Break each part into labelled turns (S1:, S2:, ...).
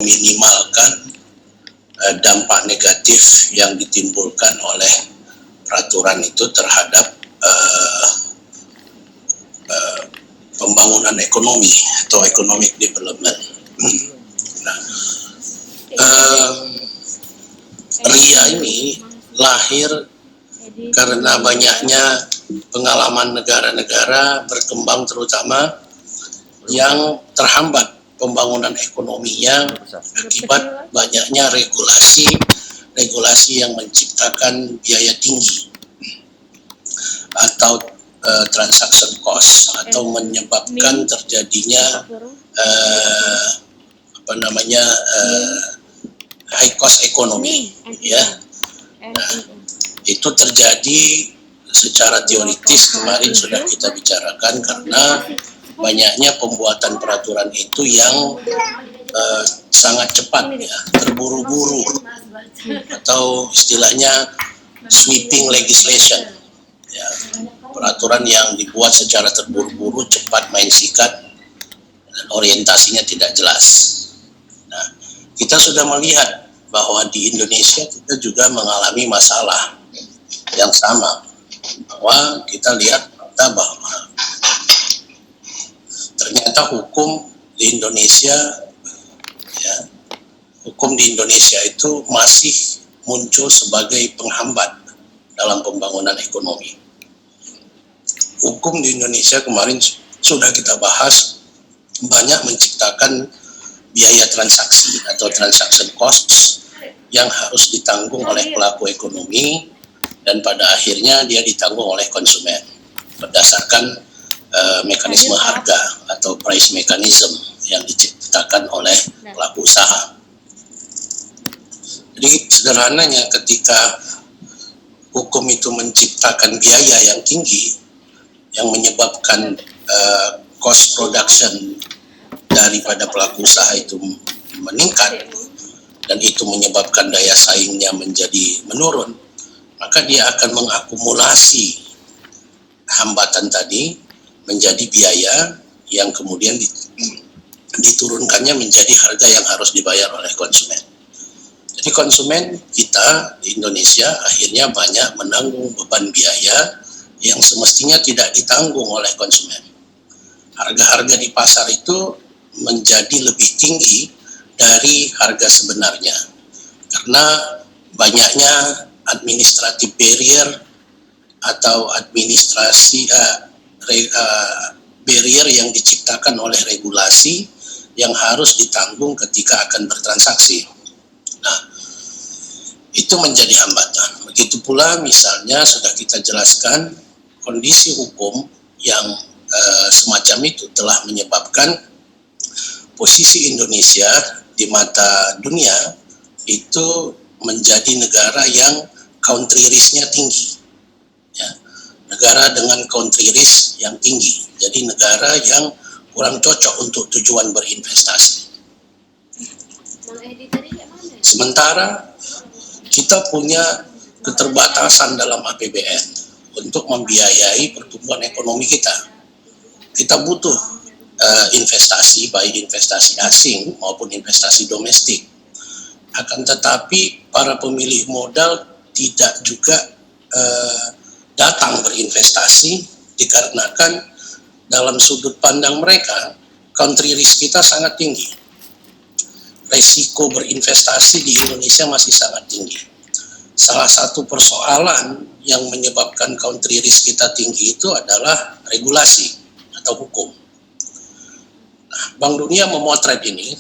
S1: meminimalkan dampak negatif yang ditimbulkan oleh peraturan itu terhadap pembangunan ekonomi atau economic development. Nah, RIA ini lahir karena banyaknya pengalaman negara-negara berkembang terutama yang terhambat pembangunan ekonominya akibat banyaknya regulasi yang menciptakan biaya tinggi atau transaction cost atau menyebabkan terjadinya high cost ekonomi, ya. Nah, itu terjadi secara teoritis kemarin sudah kita bicarakan karena banyaknya pembuatan peraturan itu yang sangat cepat, ya, terburu-buru atau istilahnya sweeping legislation, ya, peraturan yang dibuat secara terburu-buru, cepat, main sikat, dan orientasinya tidak jelas. Nah, kita sudah melihat bahwa di Indonesia kita juga mengalami masalah yang sama, bahwa kita lihat bahwa ternyata hukum di Indonesia, ya, hukum di Indonesia itu masih muncul sebagai penghambat dalam pembangunan ekonomi. Hukum di Indonesia kemarin sudah kita bahas banyak menciptakan biaya transaksi atau transaction costs yang harus ditanggung oleh pelaku ekonomi dan pada akhirnya dia ditanggung oleh konsumen berdasarkan mekanisme harga atau price mechanism yang diciptakan oleh pelaku usaha. Jadi sederhananya ketika hukum itu menciptakan biaya yang tinggi yang menyebabkan cost production daripada pelaku usaha itu meningkat dan itu menyebabkan daya saingnya menjadi menurun, maka dia akan mengakumulasi hambatan tadi menjadi biaya yang kemudian diturunkannya menjadi harga yang harus dibayar oleh konsumen. Jadi konsumen kita di Indonesia akhirnya banyak menanggung beban biaya yang semestinya tidak ditanggung oleh konsumen. Harga-harga di pasar itu menjadi lebih tinggi dari harga sebenarnya karena banyaknya administrative barrier atau barrier yang diciptakan oleh regulasi yang harus ditanggung ketika akan bertransaksi. Nah, itu menjadi hambatan. Begitu pula misalnya sudah kita jelaskan kondisi hukum yang semacam itu telah menyebabkan posisi Indonesia di mata dunia itu menjadi negara yang country risk-nya tinggi, ya. Negara dengan country risk yang tinggi, jadi negara yang kurang cocok untuk tujuan berinvestasi. Sementara kita punya keterbatasan dalam APBN untuk membiayai pertumbuhan ekonomi kita. Kita butuh investasi, baik investasi asing maupun investasi domestik. Akan tetapi para pemilik modal tidak juga datang berinvestasi dikarenakan dalam sudut pandang mereka country risk kita sangat tinggi. Resiko berinvestasi di Indonesia masih sangat tinggi. Salah satu persoalan yang menyebabkan country risk kita tinggi itu adalah regulasi atau hukum. Nah, Bank Dunia memotret ini,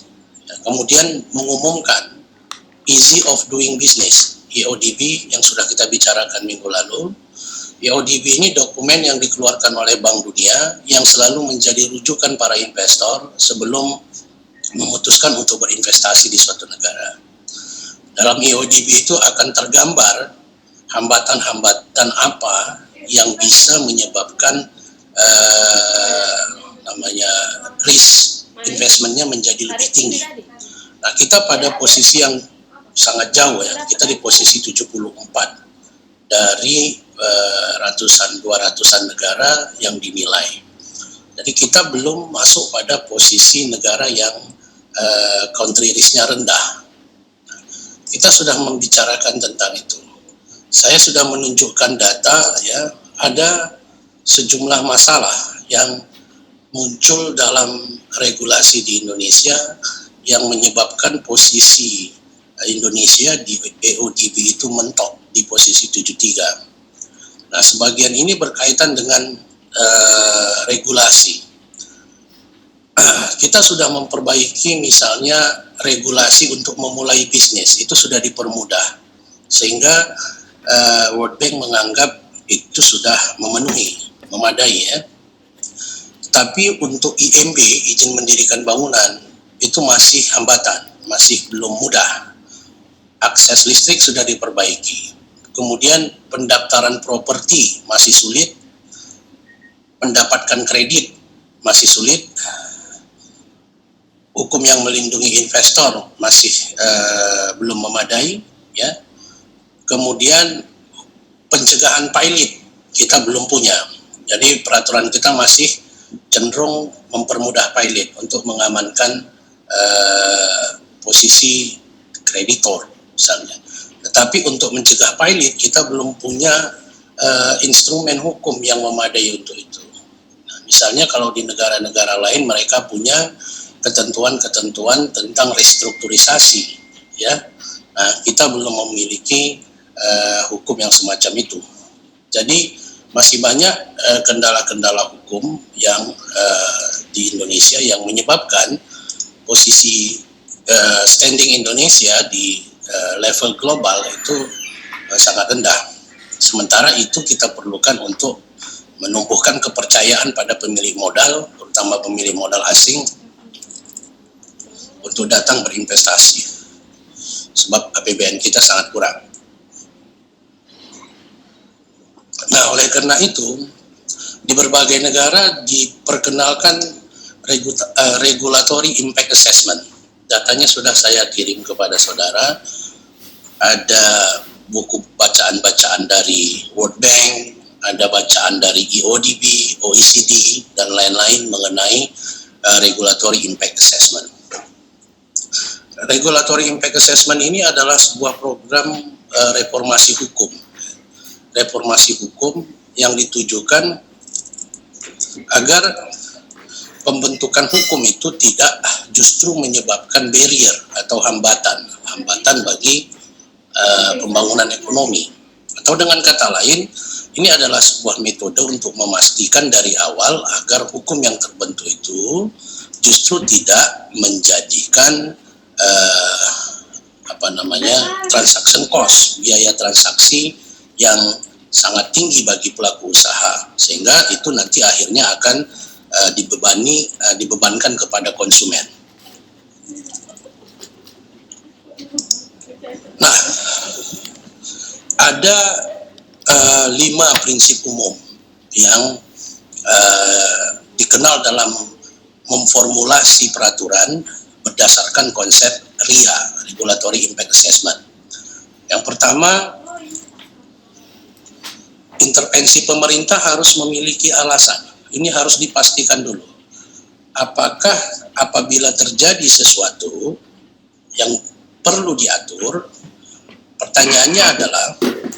S1: kemudian mengumumkan Easy of Doing Business, EODB, yang sudah kita bicarakan minggu lalu. EODB ini dokumen yang dikeluarkan oleh Bank Dunia yang selalu menjadi rujukan para investor sebelum memutuskan untuk berinvestasi di suatu negara. Dalam EODB itu akan tergambar hambatan-hambatan apa yang bisa menyebabkan risk investmentnya menjadi lebih tinggi. Nah, kita pada posisi yang sangat jauh, ya. Kita di posisi 74 dari 200-an negara yang dinilai. Jadi kita belum masuk pada posisi negara yang country risk-nya rendah. Kita sudah membicarakan tentang itu. Saya sudah menunjukkan data, ya, ada sejumlah masalah yang muncul dalam regulasi di Indonesia yang menyebabkan posisi Indonesia di EODB itu mentok di posisi 73. Nah, sebagian ini berkaitan dengan regulasi. Kita sudah memperbaiki misalnya regulasi untuk memulai bisnis, itu sudah dipermudah sehingga World Bank menganggap itu sudah memadai, ya. Tapi untuk IMB, izin mendirikan bangunan, itu masih hambatan, masih belum mudah. Akses listrik sudah diperbaiki. Kemudian pendaftaran properti masih sulit, mendapatkan kredit masih sulit, hukum yang melindungi investor masih belum memadai, ya. Kemudian pencegahan pilot kita belum punya. Jadi peraturan kita masih cenderung mempermudah pilot untuk mengamankan posisi kreditor misalnya. Tetapi untuk mencegah pilot kita belum punya instrumen hukum yang memadai untuk itu. Nah, misalnya kalau di negara-negara lain mereka punya ketentuan-ketentuan tentang restrukturisasi, ya. Nah, kita belum memiliki hukum yang semacam itu. Jadi masih banyak kendala-kendala hukum yang di Indonesia yang menyebabkan posisi standing Indonesia di level global itu sangat rendah. Sementara itu kita perlukan untuk menumbuhkan kepercayaan pada pemilik modal, terutama pemilik modal asing, untuk datang berinvestasi, sebab APBN kita sangat kurang. Nah, oleh karena itu, di berbagai negara diperkenalkan regulatory impact assessment. Datanya sudah saya kirim kepada saudara. Ada buku bacaan-bacaan dari World Bank, ada bacaan dari EODB, OECD, dan lain-lain mengenai regulatory impact assessment. Regulatory Impact Assessment ini adalah sebuah program reformasi hukum. Reformasi hukum yang ditujukan agar pembentukan hukum itu tidak justru menyebabkan barrier atau hambatan bagi pembangunan ekonomi. Atau dengan kata lain, ini adalah sebuah metode untuk memastikan dari awal agar hukum yang terbentuk itu justru tidak menjadikan transaction cost, biaya transaksi yang sangat tinggi bagi pelaku usaha, sehingga itu nanti akhirnya akan dibebankan kepada konsumen. Nah, ada 5 prinsip umum yang dikenal dalam memformulasi peraturan berdasarkan konsep RIA, Regulatory Impact Assessment. Yang pertama, intervensi pemerintah harus memiliki alasan. Ini harus dipastikan dulu. Apakah apabila terjadi sesuatu yang perlu diatur, pertanyaannya adalah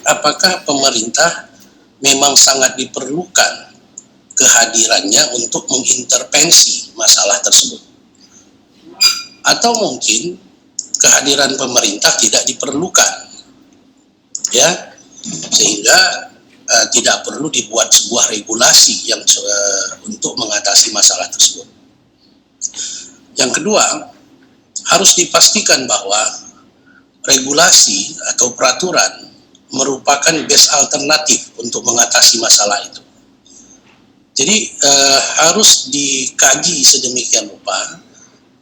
S1: apakah pemerintah memang sangat diperlukan kehadirannya untuk mengintervensi masalah tersebut, atau mungkin kehadiran pemerintah tidak diperlukan, ya, sehingga tidak perlu dibuat sebuah regulasi yang untuk mengatasi masalah tersebut. Yang kedua, harus dipastikan bahwa regulasi atau peraturan merupakan best alternatif untuk mengatasi masalah itu. Jadi harus dikaji sedemikian rupa.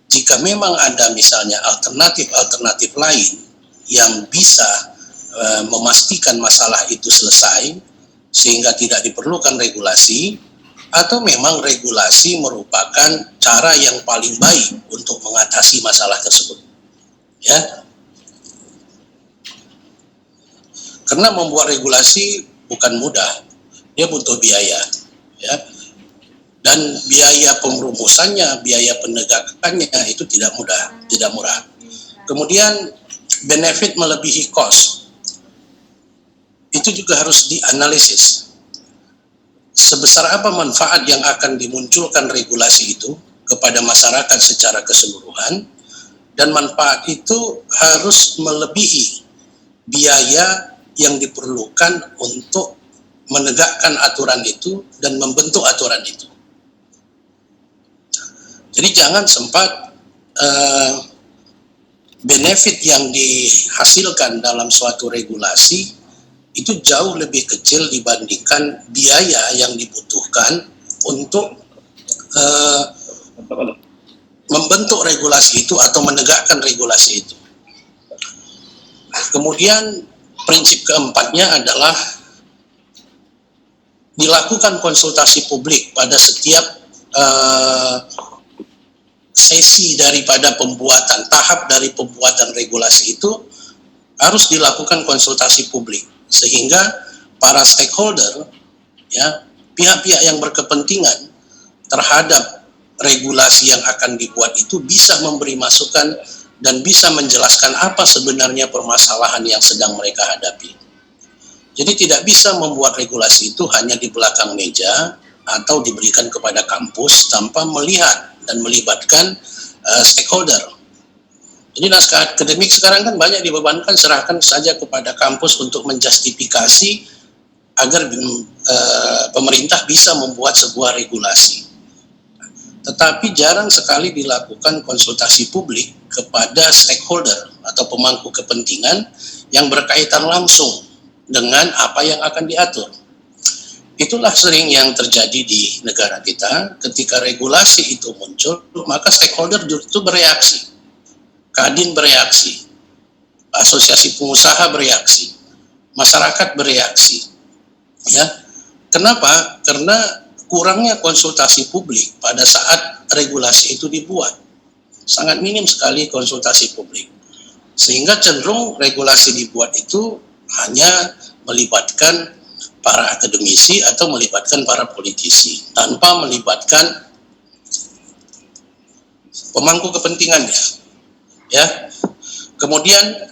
S1: Jika memang ada misalnya alternatif lain yang bisa memastikan masalah itu selesai sehingga tidak diperlukan regulasi, atau memang regulasi merupakan cara yang paling baik untuk mengatasi masalah tersebut, ya. Karena membuat regulasi bukan mudah, dia butuh biaya, ya. dan biaya perumusannya, biaya penegakannya itu tidak mudah, tidak murah. Kemudian benefit melebihi cost, itu juga harus dianalisis. Sebesar apa manfaat yang akan dimunculkan regulasi itu kepada masyarakat secara keseluruhan, dan manfaat itu harus melebihi biaya yang diperlukan untuk menegakkan aturan itu dan membentuk aturan itu. Jadi jangan sempat benefit yang dihasilkan dalam suatu regulasi itu jauh lebih kecil dibandingkan biaya yang dibutuhkan untuk membentuk regulasi itu atau menegakkan regulasi itu. Kemudian prinsip keempatnya adalah dilakukan konsultasi publik pada setiap sesi daripada pembuatan, tahap dari pembuatan regulasi itu harus dilakukan konsultasi publik, sehingga para stakeholder, ya, pihak-pihak yang berkepentingan terhadap regulasi yang akan dibuat itu bisa memberi masukan dan bisa menjelaskan apa sebenarnya permasalahan yang sedang mereka hadapi. Jadi tidak bisa membuat regulasi itu hanya di belakang meja atau diberikan kepada kampus tanpa melihat dan melibatkan stakeholder. Jadi naskah akademik sekarang kan banyak dibebankan, serahkan saja kepada kampus untuk menjustifikasi agar pemerintah bisa membuat sebuah regulasi. Tetapi jarang sekali dilakukan konsultasi publik kepada stakeholder atau pemangku kepentingan yang berkaitan langsung dengan apa yang akan diatur. Itulah sering yang terjadi di negara kita. Ketika regulasi itu muncul, maka stakeholder itu bereaksi. Kadin bereaksi, asosiasi pengusaha bereaksi, masyarakat bereaksi. Ya, kenapa? Karena kurangnya konsultasi publik pada saat regulasi itu dibuat. Sangat minim sekali konsultasi publik. Sehingga cenderung regulasi dibuat itu hanya melibatkan para akademisi atau melibatkan para politisi tanpa melibatkan pemangku kepentingannya, ya. Kemudian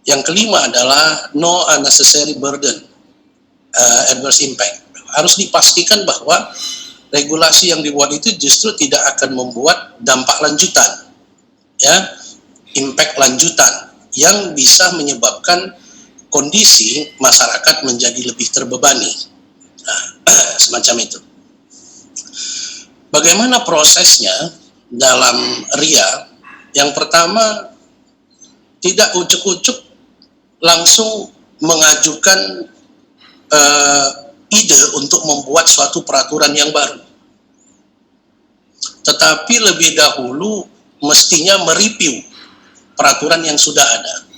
S1: yang kelima adalah no unnecessary burden, adverse impact. Harus dipastikan bahwa regulasi yang dibuat itu justru tidak akan membuat dampak lanjutan, ya, impact lanjutan yang bisa menyebabkan kondisi masyarakat menjadi lebih terbebani. Nah, semacam itu. Bagaimana prosesnya dalam RIA? Yang pertama, tidak ujuk-ujuk langsung mengajukan ide untuk membuat suatu peraturan yang baru. Tetapi lebih dahulu mestinya mereview peraturan yang sudah ada.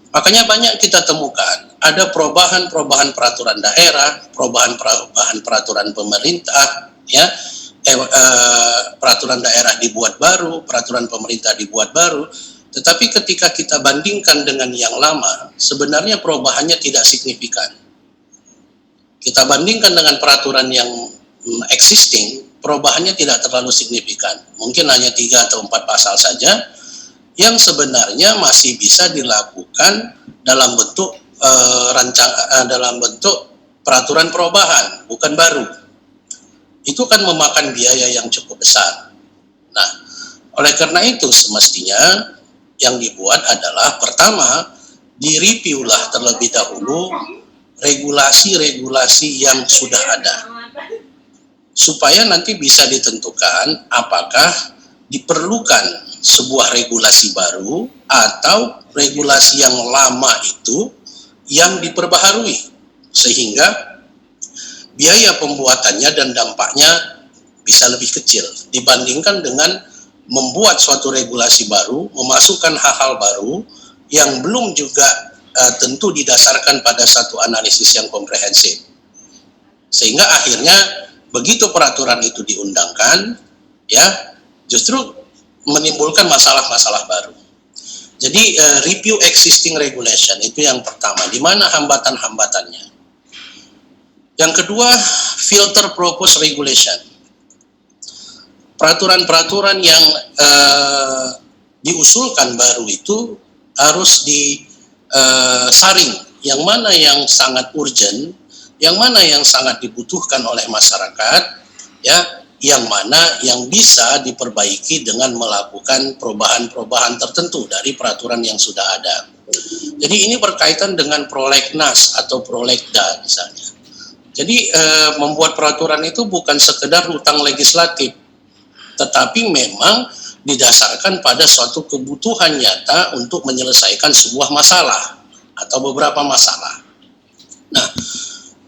S1: Makanya banyak kita temukan ada perubahan-perubahan peraturan daerah, perubahan-perubahan peraturan pemerintah, ya, peraturan daerah dibuat baru, peraturan pemerintah dibuat baru, tetapi ketika kita bandingkan dengan yang lama, sebenarnya perubahannya tidak signifikan. Kita bandingkan dengan peraturan yang existing, perubahannya tidak terlalu signifikan. Mungkin hanya 3 atau 4 pasal saja, yang sebenarnya masih bisa dilakukan dalam bentuk dalam bentuk peraturan perubahan, bukan baru. Itu kan memakan biaya yang cukup besar. Nah, oleh karena itu semestinya yang dibuat adalah pertama, direviewlah terlebih dahulu regulasi-regulasi yang sudah ada, supaya nanti bisa ditentukan apakah diperlukan sebuah regulasi baru atau regulasi yang lama itu yang diperbaharui, sehingga biaya pembuatannya dan dampaknya bisa lebih kecil dibandingkan dengan membuat suatu regulasi baru, memasukkan hal-hal baru yang belum juga tentu didasarkan pada satu analisis yang komprehensif. Sehingga akhirnya begitu peraturan itu diundangkan, ya, justru menimbulkan masalah-masalah baru. Jadi review existing regulation itu yang pertama. Di mana hambatan-hambatannya? Yang kedua, filter propose regulation. Peraturan-peraturan yang diusulkan baru itu harus disaring, yang mana yang sangat urgent, yang mana yang sangat dibutuhkan oleh masyarakat, ya, yang mana yang bisa diperbaiki dengan melakukan perubahan-perubahan tertentu dari peraturan yang sudah ada. Jadi ini berkaitan dengan prolegnas atau prolegda misalnya. Jadi membuat peraturan itu bukan sekedar hutang legislatif, tetapi memang didasarkan pada suatu kebutuhan nyata untuk menyelesaikan sebuah masalah atau beberapa masalah. Nah,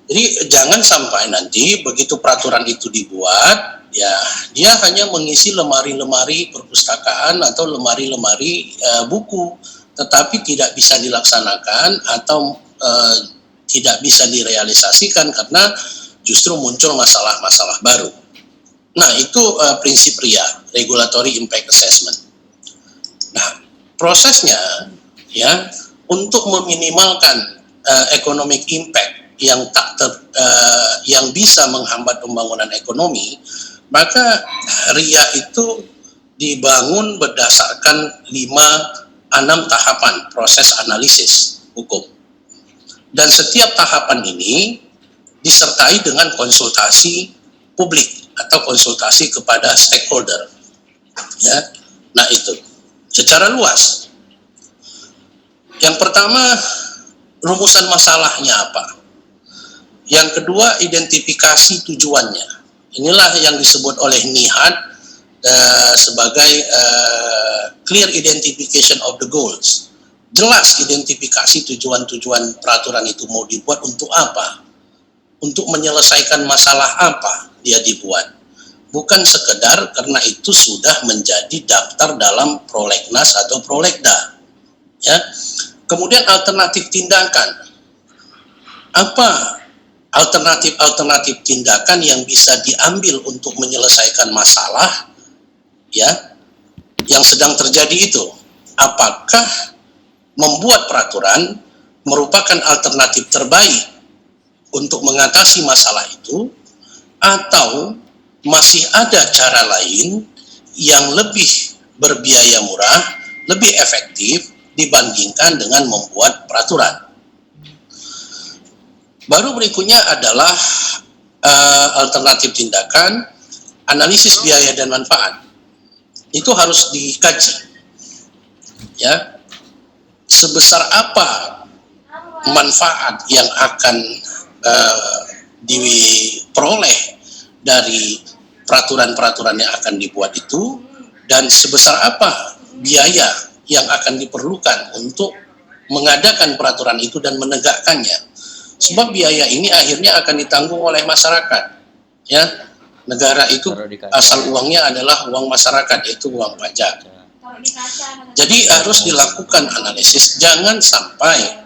S1: jadi jangan sampai nanti begitu peraturan itu dibuat, ya dia hanya mengisi lemari-lemari perpustakaan atau lemari-lemari buku, tetapi tidak bisa dilaksanakan atau tidak bisa direalisasikan karena justru muncul masalah-masalah baru. Nah, itu prinsip RIA, Regulatory Impact Assessment. Nah, prosesnya ya untuk meminimalkan economic impact yang bisa menghambat pembangunan ekonomi, maka RIA itu dibangun berdasarkan 6 tahapan proses analisis hukum. Dan setiap tahapan ini disertai dengan konsultasi publik atau konsultasi kepada stakeholder. Ya. Nah, itu secara luas. Yang pertama, rumusan masalahnya apa? Yang kedua, identifikasi tujuannya. Inilah yang disebut oleh NIHAD sebagai clear identification of the goals. Jelas identifikasi tujuan-tujuan peraturan itu mau dibuat untuk apa, untuk menyelesaikan masalah apa dia dibuat. Bukan sekedar karena itu sudah menjadi daftar dalam prolegnas atau prolegda. Ya. Kemudian alternatif tindakan. Apa alternatif tindakan yang bisa diambil untuk menyelesaikan masalah ya yang sedang terjadi itu? Apakah membuat peraturan merupakan alternatif terbaik untuk mengatasi masalah itu, atau masih ada cara lain yang lebih berbiaya murah, lebih efektif dibandingkan dengan membuat peraturan? Baru berikutnya adalah alternatif tindakan, analisis biaya dan manfaat. Itu harus dikaji. Ya. Sebesar apa manfaat yang akan diperoleh dari peraturan-peraturan yang akan dibuat itu, dan sebesar apa biaya yang akan diperlukan untuk mengadakan peraturan itu dan menegakkannya. Sebab biaya ini akhirnya akan ditanggung oleh masyarakat. Ya, negara itu asal uangnya adalah uang masyarakat, yaitu uang pajak. Jadi harus dilakukan analisis, jangan sampai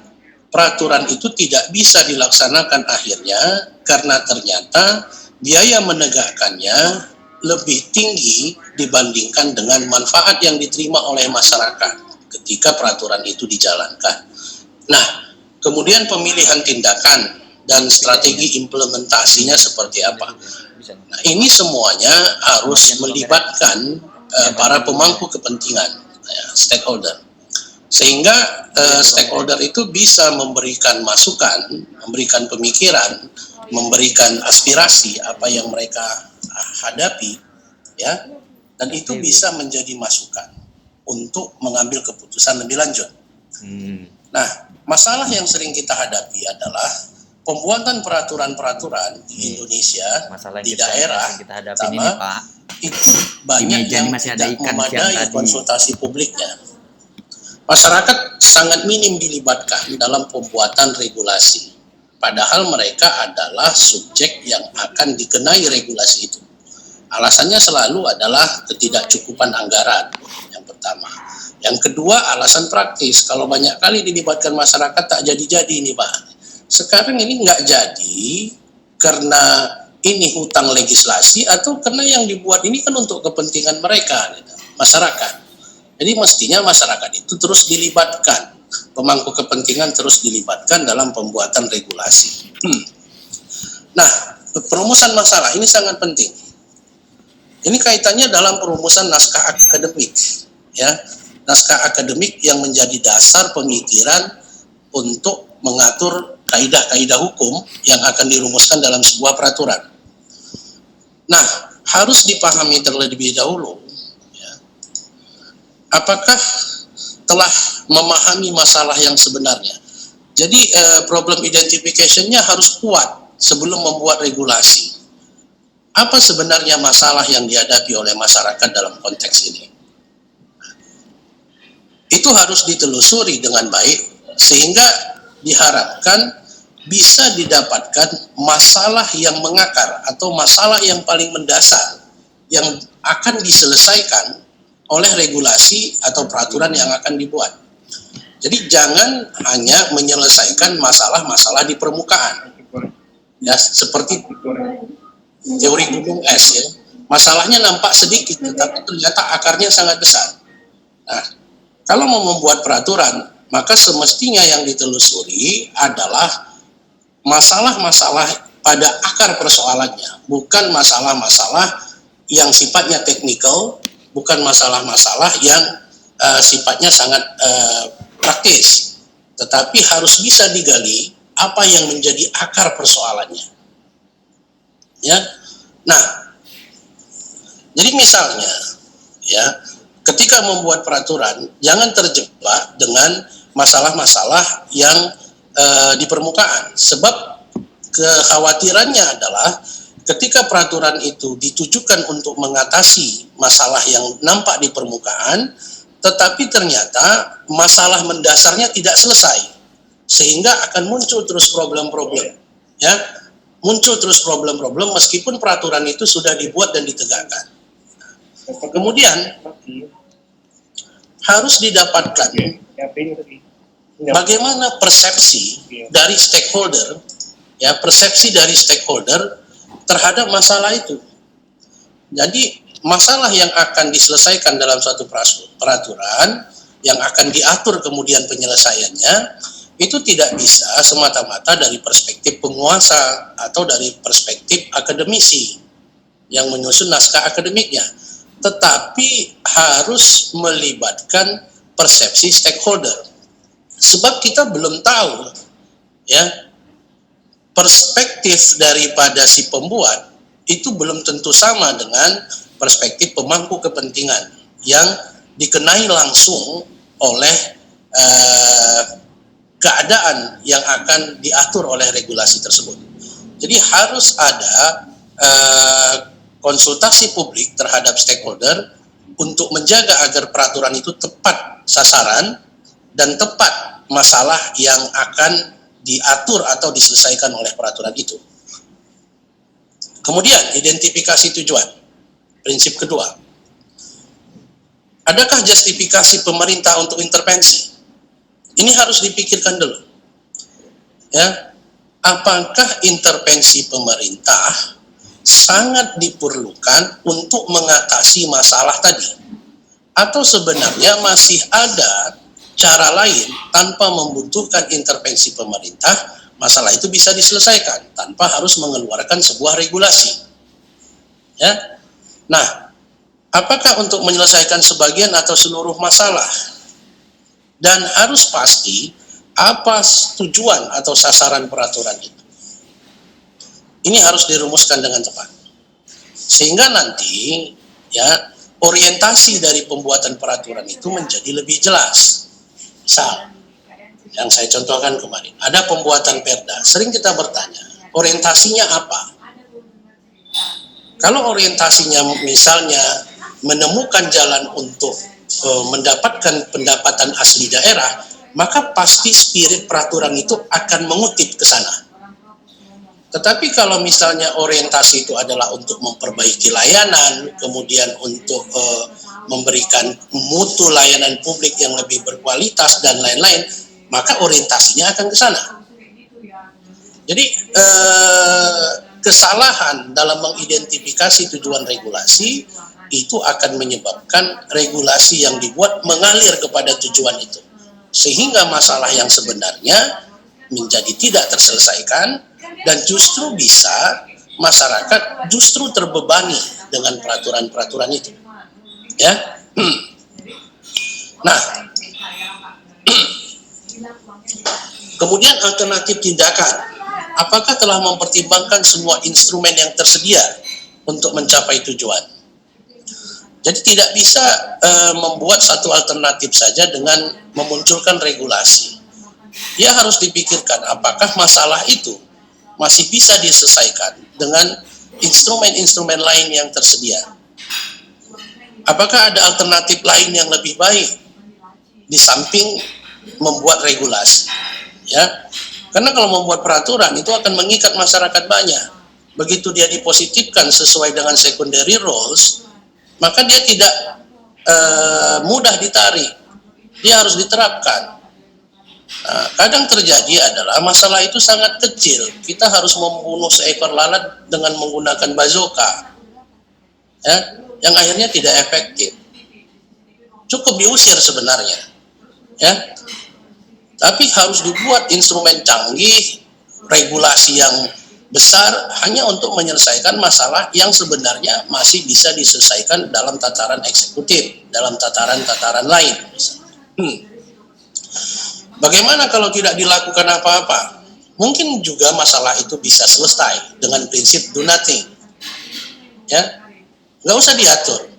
S1: peraturan itu tidak bisa dilaksanakan akhirnya karena ternyata biaya menegakkannya lebih tinggi dibandingkan dengan manfaat yang diterima oleh masyarakat ketika peraturan itu dijalankan. Nah, kemudian pemilihan tindakan dan strategi implementasinya seperti apa. Nah, ini semuanya harus melibatkan para pemangku kepentingan, stakeholder. Sehingga stakeholder itu bisa memberikan masukan, memberikan pemikiran, memberikan aspirasi apa yang mereka hadapi, ya, dan itu bisa menjadi masukan untuk mengambil keputusan lebih lanjut. Nah, masalah yang sering kita hadapi adalah pembuatan peraturan-peraturan di Indonesia, di daerah, sama itu banyak yang tidak memadai konsultasi publiknya. Masyarakat sangat minim dilibatkan dalam pembuatan regulasi, padahal mereka adalah subjek yang akan dikenai regulasi itu. Alasannya selalu adalah ketidakcukupan anggaran, yang pertama. Yang kedua, alasan praktis. Kalau banyak kali dilibatkan masyarakat tak jadi-jadi ini, Pak. Sekarang ini nggak jadi karena ini hutang legislasi atau karena yang dibuat ini kan untuk kepentingan mereka, gitu, masyarakat. Jadi mestinya masyarakat itu terus dilibatkan, pemangku kepentingan terus dilibatkan dalam pembuatan regulasi. Nah, perumusan masalah ini sangat penting. Ini kaitannya dalam perumusan naskah akademik, ya, naskah akademik yang menjadi dasar pemikiran untuk mengatur kaidah-kaidah hukum yang akan dirumuskan dalam sebuah peraturan. Nah, harus dipahami terlebih dahulu, ya, apakah telah memahami masalah yang sebenarnya. Jadi problem identification-nya harus kuat sebelum membuat regulasi. Apa sebenarnya masalah yang dihadapi oleh masyarakat dalam konteks ini? Itu harus ditelusuri dengan baik sehingga diharapkan bisa didapatkan masalah yang mengakar atau masalah yang paling mendasar yang akan diselesaikan oleh regulasi atau peraturan yang akan dibuat. Jadi jangan hanya menyelesaikan masalah-masalah di permukaan. Ya, seperti teori gunung es, ya. Masalahnya nampak sedikit tetapi ternyata akarnya sangat besar. Nah, kalau mau membuat peraturan, maka semestinya yang ditelusuri adalah masalah-masalah pada akar persoalannya, bukan masalah-masalah yang sifatnya teknikal, bukan masalah-masalah yang sifatnya sangat praktis, tetapi harus bisa digali apa yang menjadi akar persoalannya. Ya, nah, jadi misalnya, ya, ketika membuat peraturan, jangan terjebak dengan masalah-masalah yang di permukaan, sebab kekhawatirannya adalah ketika peraturan itu ditujukan untuk mengatasi masalah yang nampak di permukaan, tetapi ternyata masalah mendasarnya tidak selesai, sehingga akan muncul terus problem-problem, ya. Muncul terus problem-problem meskipun peraturan itu sudah dibuat dan ditegakkan. Kemudian harus didapatkan bagaimana persepsi dari stakeholder, ya, persepsi dari stakeholder terhadap masalah itu. Jadi masalah yang akan diselesaikan dalam suatu peraturan yang akan diatur kemudian penyelesaiannya itu tidak bisa semata-mata dari perspektif penguasa atau dari perspektif akademisi yang menyusun naskah akademiknya, tetapi harus melibatkan persepsi stakeholder. Sebab kita belum tahu, ya, perspektif daripada si pembuat itu belum tentu sama dengan perspektif pemangku kepentingan yang dikenai langsung oleh keadaan yang akan diatur oleh regulasi tersebut. Jadi harus ada konsultasi publik terhadap stakeholder untuk menjaga agar peraturan itu tepat sasaran dan tepat masalah yang akan diatur atau diselesaikan oleh peraturan itu. Kemudian identifikasi tujuan. Prinsip kedua. Adakah justifikasi pemerintah untuk intervensi? Ini harus dipikirkan dulu. Ya, apakah intervensi pemerintah sangat diperlukan untuk mengatasi masalah tadi? Atau sebenarnya masih ada cara lain tanpa membutuhkan intervensi pemerintah, masalah itu bisa diselesaikan tanpa harus mengeluarkan sebuah regulasi. Ya. Nah, apakah untuk menyelesaikan sebagian atau seluruh masalah? Dan harus pasti apa tujuan atau sasaran peraturan itu. Ini harus dirumuskan dengan tepat. Sehingga nanti, ya, orientasi dari pembuatan peraturan itu menjadi lebih jelas. Misal, yang saya contohkan kemarin, ada pembuatan perda. Sering kita bertanya, orientasinya apa? Kalau orientasinya misalnya menemukan jalan untuk mendapatkan pendapatan asli daerah, maka pasti spirit peraturan itu akan mengutip ke sana. Tetapi kalau misalnya orientasi itu adalah untuk memperbaiki layanan, kemudian untuk memberikan mutu layanan publik yang lebih berkualitas dan lain-lain, maka orientasinya akan ke sana. Jadi kesalahan dalam mengidentifikasi tujuan regulasi itu akan menyebabkan regulasi yang dibuat mengalir kepada tujuan itu. Sehingga masalah yang sebenarnya menjadi tidak terselesaikan, dan justru bisa masyarakat justru terbebani dengan peraturan-peraturan itu. Ya. Nah, kemudian alternatif tindakan. Apakah telah mempertimbangkan semua instrumen yang tersedia untuk mencapai tujuan? Jadi tidak bisa membuat satu alternatif saja dengan memunculkan regulasi. Dia harus dipikirkan apakah masalah itu masih bisa diselesaikan dengan instrumen-instrumen lain yang tersedia. Apakah ada alternatif lain yang lebih baik di samping membuat regulasi? Ya, karena kalau membuat peraturan itu akan mengikat masyarakat banyak. Begitu dia dipositifkan sesuai dengan secondary rules, maka dia tidak mudah ditarik. Dia harus diterapkan. Nah, kadang terjadi adalah masalah itu sangat kecil. Kita harus membunuh seekor lalat dengan menggunakan bazooka, ya, yang akhirnya tidak efektif. Cukup diusir sebenarnya, ya. Tapi harus dibuat instrumen canggih, regulasi yang besar hanya untuk menyelesaikan masalah yang sebenarnya masih bisa diselesaikan dalam tataran eksekutif, dalam tataran-tataran lain. Bagaimana kalau tidak dilakukan apa-apa? Mungkin juga masalah itu bisa selesai dengan prinsip do nothing. Ya, nggak usah diatur.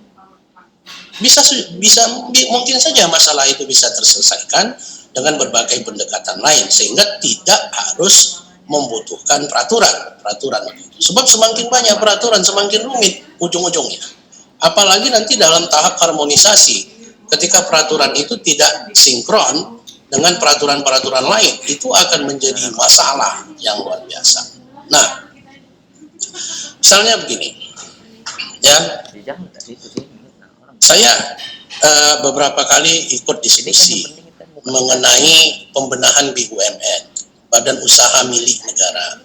S1: Mungkin saja masalah itu bisa terselesaikan dengan berbagai pendekatan lain, sehingga tidak harus membutuhkan peraturan itu. Sebab semakin banyak peraturan, semakin rumit ujung-ujungnya. Apalagi nanti dalam tahap harmonisasi, ketika peraturan itu tidak sinkron dengan peraturan-peraturan lain, itu akan menjadi masalah yang luar biasa. Nah, misalnya begini, ya, saya beberapa kali ikut diskusi mengenai pembenahan BUMN, Badan Usaha Milik Negara.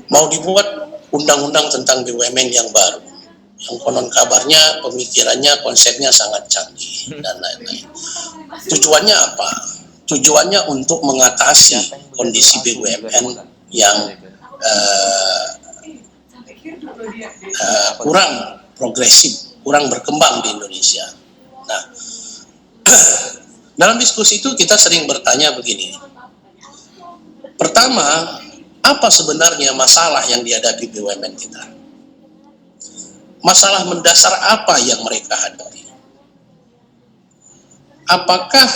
S1: Mau dibuat undang-undang tentang BUMN yang baru, yang konon kabarnya pemikirannya, konsepnya sangat canggih dan lain-lain. Tujuannya apa? Tujuannya untuk mengatasi kondisi BUMN yang kurang progresif, kurang berkembang di Indonesia. Nah, dalam diskusi itu kita sering bertanya begini. Pertama, apa sebenarnya masalah yang dihadapi BUMN kita? Masalah mendasar apa yang mereka hadapi? Apakah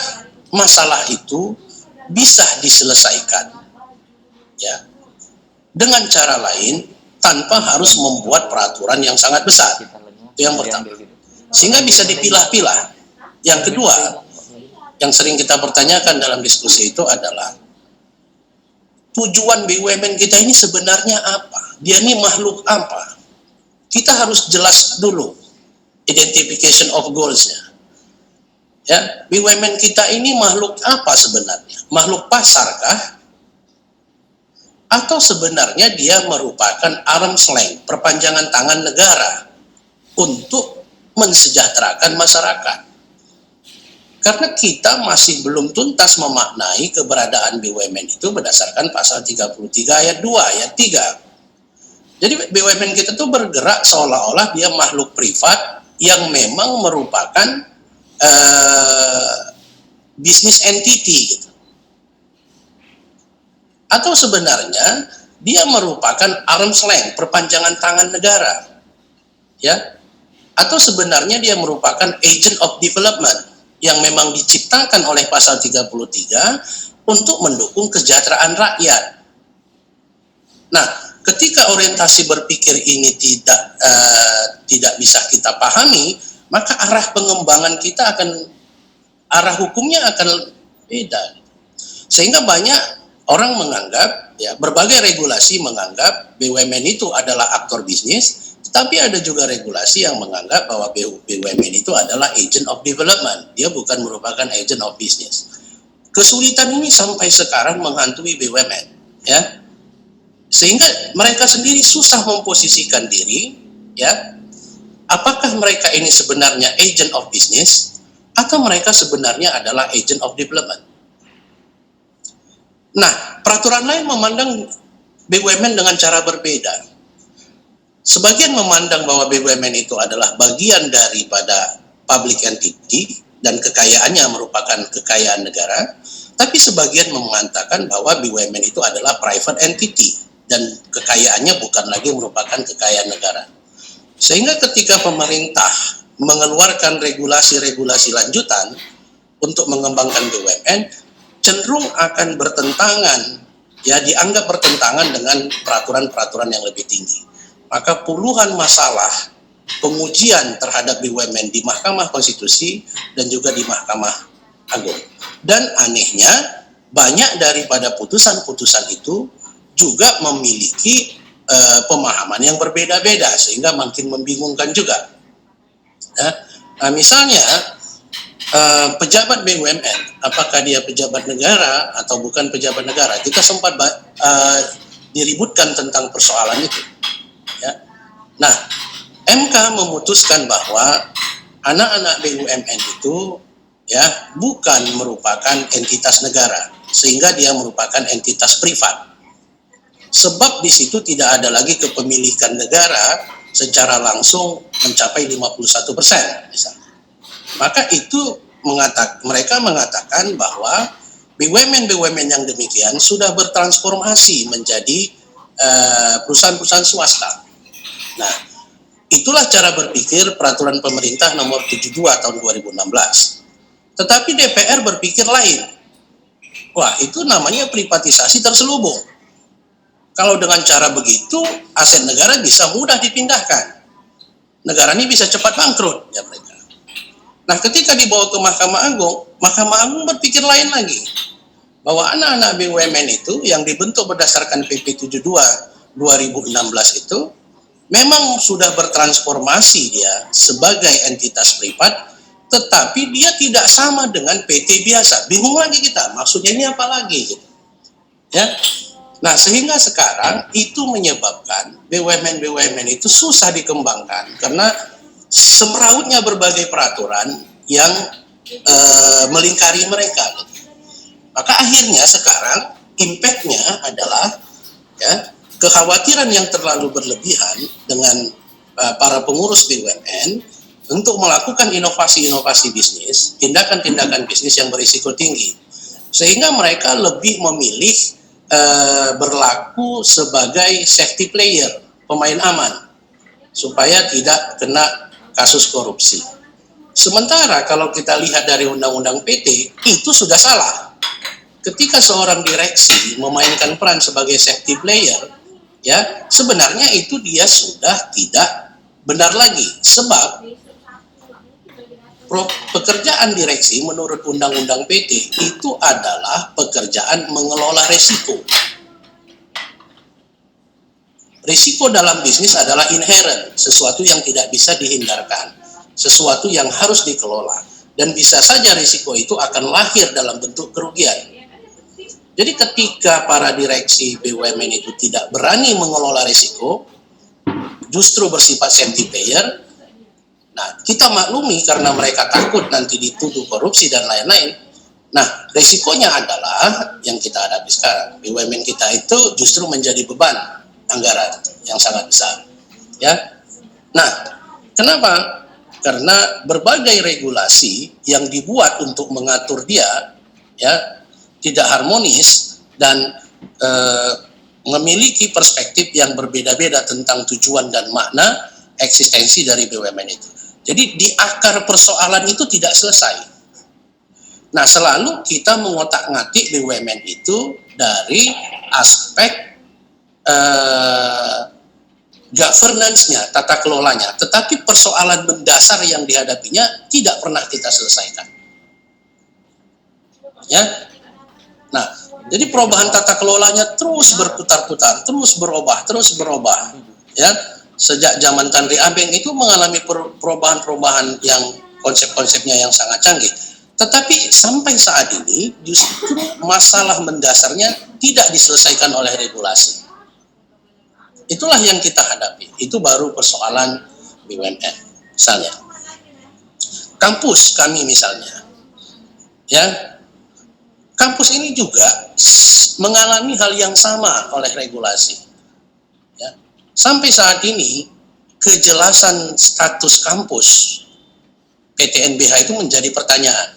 S1: masalah itu bisa diselesaikan, ya, dengan cara lain tanpa harus membuat peraturan yang sangat besar? Itu yang pertama. Sehingga bisa dipilah-pilah. Yang kedua, yang sering kita pertanyakan dalam diskusi itu adalah tujuan BUMN kita ini sebenarnya apa? Dia ini makhluk apa? Kita harus jelas dulu identification of goals-nya. Ya, BUMN kita ini makhluk apa sebenarnya? Makhluk pasarkah? Atau sebenarnya dia merupakan arm's length, perpanjangan tangan negara untuk mensejahterakan masyarakat? Karena kita masih belum tuntas memaknai keberadaan BUMN itu berdasarkan pasal 33 ayat 2, ayat 3. Jadi BUMN kita itu bergerak seolah-olah dia makhluk privat yang memang merupakan bisnis entity gitu. Atau sebenarnya dia merupakan arm's length, perpanjangan tangan negara. Ya. Atau sebenarnya dia merupakan agent of development yang memang diciptakan oleh pasal 33 untuk mendukung kesejahteraan rakyat. Nah, ketika orientasi berpikir ini tidak bisa kita pahami, maka arah pengembangan kita arah hukumnya akan beda. Sehingga banyak orang menganggap, ya, berbagai regulasi menganggap BUMN itu adalah aktor bisnis. Tapi ada juga regulasi yang menganggap bahwa BUMN itu adalah agent of development. Dia bukan merupakan agent of business. Kesulitan ini sampai sekarang menghantui BUMN, ya. Sehingga mereka sendiri susah memposisikan diri, ya. Apakah mereka ini sebenarnya agent of business atau mereka sebenarnya adalah agent of development? Nah, peraturan lain memandang BUMN dengan cara berbeda. Sebagian memandang bahwa BUMN itu adalah bagian daripada public entity dan kekayaannya merupakan kekayaan negara, tapi sebagian mengatakan bahwa BUMN itu adalah private entity dan kekayaannya bukan lagi merupakan kekayaan negara. Sehingga ketika pemerintah mengeluarkan regulasi-regulasi lanjutan untuk mengembangkan BUMN, cenderung akan bertentangan, ya dianggap bertentangan dengan peraturan-peraturan yang lebih tinggi. Maka puluhan masalah pengujian terhadap BUMN di Mahkamah Konstitusi dan juga di Mahkamah Agung. Dan anehnya, banyak daripada putusan-putusan itu juga memiliki pemahaman yang berbeda-beda, sehingga makin membingungkan juga. Nah, misalnya, pejabat BUMN, apakah dia pejabat negara atau bukan pejabat negara? Kita sempat diributkan tentang persoalan itu. Ya. Nah, MK memutuskan bahwa anak-anak BUMN itu ya bukan merupakan entitas negara, sehingga dia merupakan entitas privat. Sebab di situ tidak ada lagi kepemilikan negara secara langsung mencapai 51% misalnya. Maka itu mereka mengatakan bahwa BUMN-BUMN yang demikian sudah bertransformasi menjadi perusahaan-perusahaan swasta. Nah, itulah cara berpikir peraturan pemerintah nomor 72 tahun 2016. Tetapi DPR berpikir lain. Wah, itu namanya privatisasi terselubung. Kalau dengan cara begitu, aset negara bisa mudah dipindahkan. Negara ini bisa cepat bangkrut, ya mereka. Nah, ketika dibawa ke Mahkamah Agung berpikir lain lagi. Bahwa anak-anak BUMN itu yang dibentuk berdasarkan PP 72 2016 itu memang sudah bertransformasi dia sebagai entitas privat, tetapi dia tidak sama dengan PT biasa. Bingung lagi kita, maksudnya ini apa lagi? Gitu. Ya. Nah, sehingga sekarang itu menyebabkan BUMN-BUMN itu susah dikembangkan karena semerautnya berbagai peraturan yang melingkari mereka. Maka akhirnya sekarang impact-nya adalah ya, kekhawatiran yang terlalu berlebihan dengan para pengurus BUMN untuk melakukan inovasi-inovasi bisnis, tindakan-tindakan bisnis yang berisiko tinggi. Sehingga mereka lebih memilih berlaku sebagai safety player, pemain aman, supaya tidak kena kasus korupsi. Sementara kalau kita lihat dari undang-undang PT, itu sudah salah. Ketika seorang direksi memainkan peran sebagai safety player, ya sebenarnya itu dia sudah tidak benar lagi. Sebab pekerjaan direksi menurut undang-undang PT itu adalah pekerjaan mengelola risiko. Risiko dalam bisnis adalah inherent, sesuatu yang tidak bisa dihindarkan, sesuatu yang harus dikelola, dan bisa saja risiko itu akan lahir dalam bentuk kerugian. Jadi ketika para direksi BUMN itu tidak berani mengelola risiko, justru bersifat safety player, nah kita maklumi karena mereka takut nanti dituduh korupsi dan lain-lain. Nah, risikonya adalah yang kita hadapi sekarang. BUMN kita itu justru menjadi beban anggaran yang sangat besar. Ya. Nah, kenapa? Karena berbagai regulasi yang dibuat untuk mengatur dia, ya, tidak harmonis dan memiliki perspektif yang berbeda-beda tentang tujuan dan makna eksistensi dari BUMN itu. Jadi di akar persoalan itu tidak selesai. Nah, selalu kita mengotak-ngatik BUMN itu dari aspek governance-nya, tata kelolanya, tetapi persoalan mendasar yang dihadapinya tidak pernah kita selesaikan. Ya. Nah, jadi perubahan tata kelolanya terus berputar-putar, terus berubah. Ya. Sejak zaman Tan Sri Abeng itu mengalami perubahan-perubahan yang konsep-konsepnya yang sangat canggih. Tetapi sampai saat ini justru masalah mendasarnya tidak diselesaikan oleh regulasi. Itulah yang kita hadapi. Itu baru persoalan BUMN. Misalnya, kampus kami misalnya, ya Kampus ini juga mengalami hal yang sama oleh regulasi. Ya. Sampai saat ini, kejelasan status kampus PTNBH itu menjadi pertanyaan.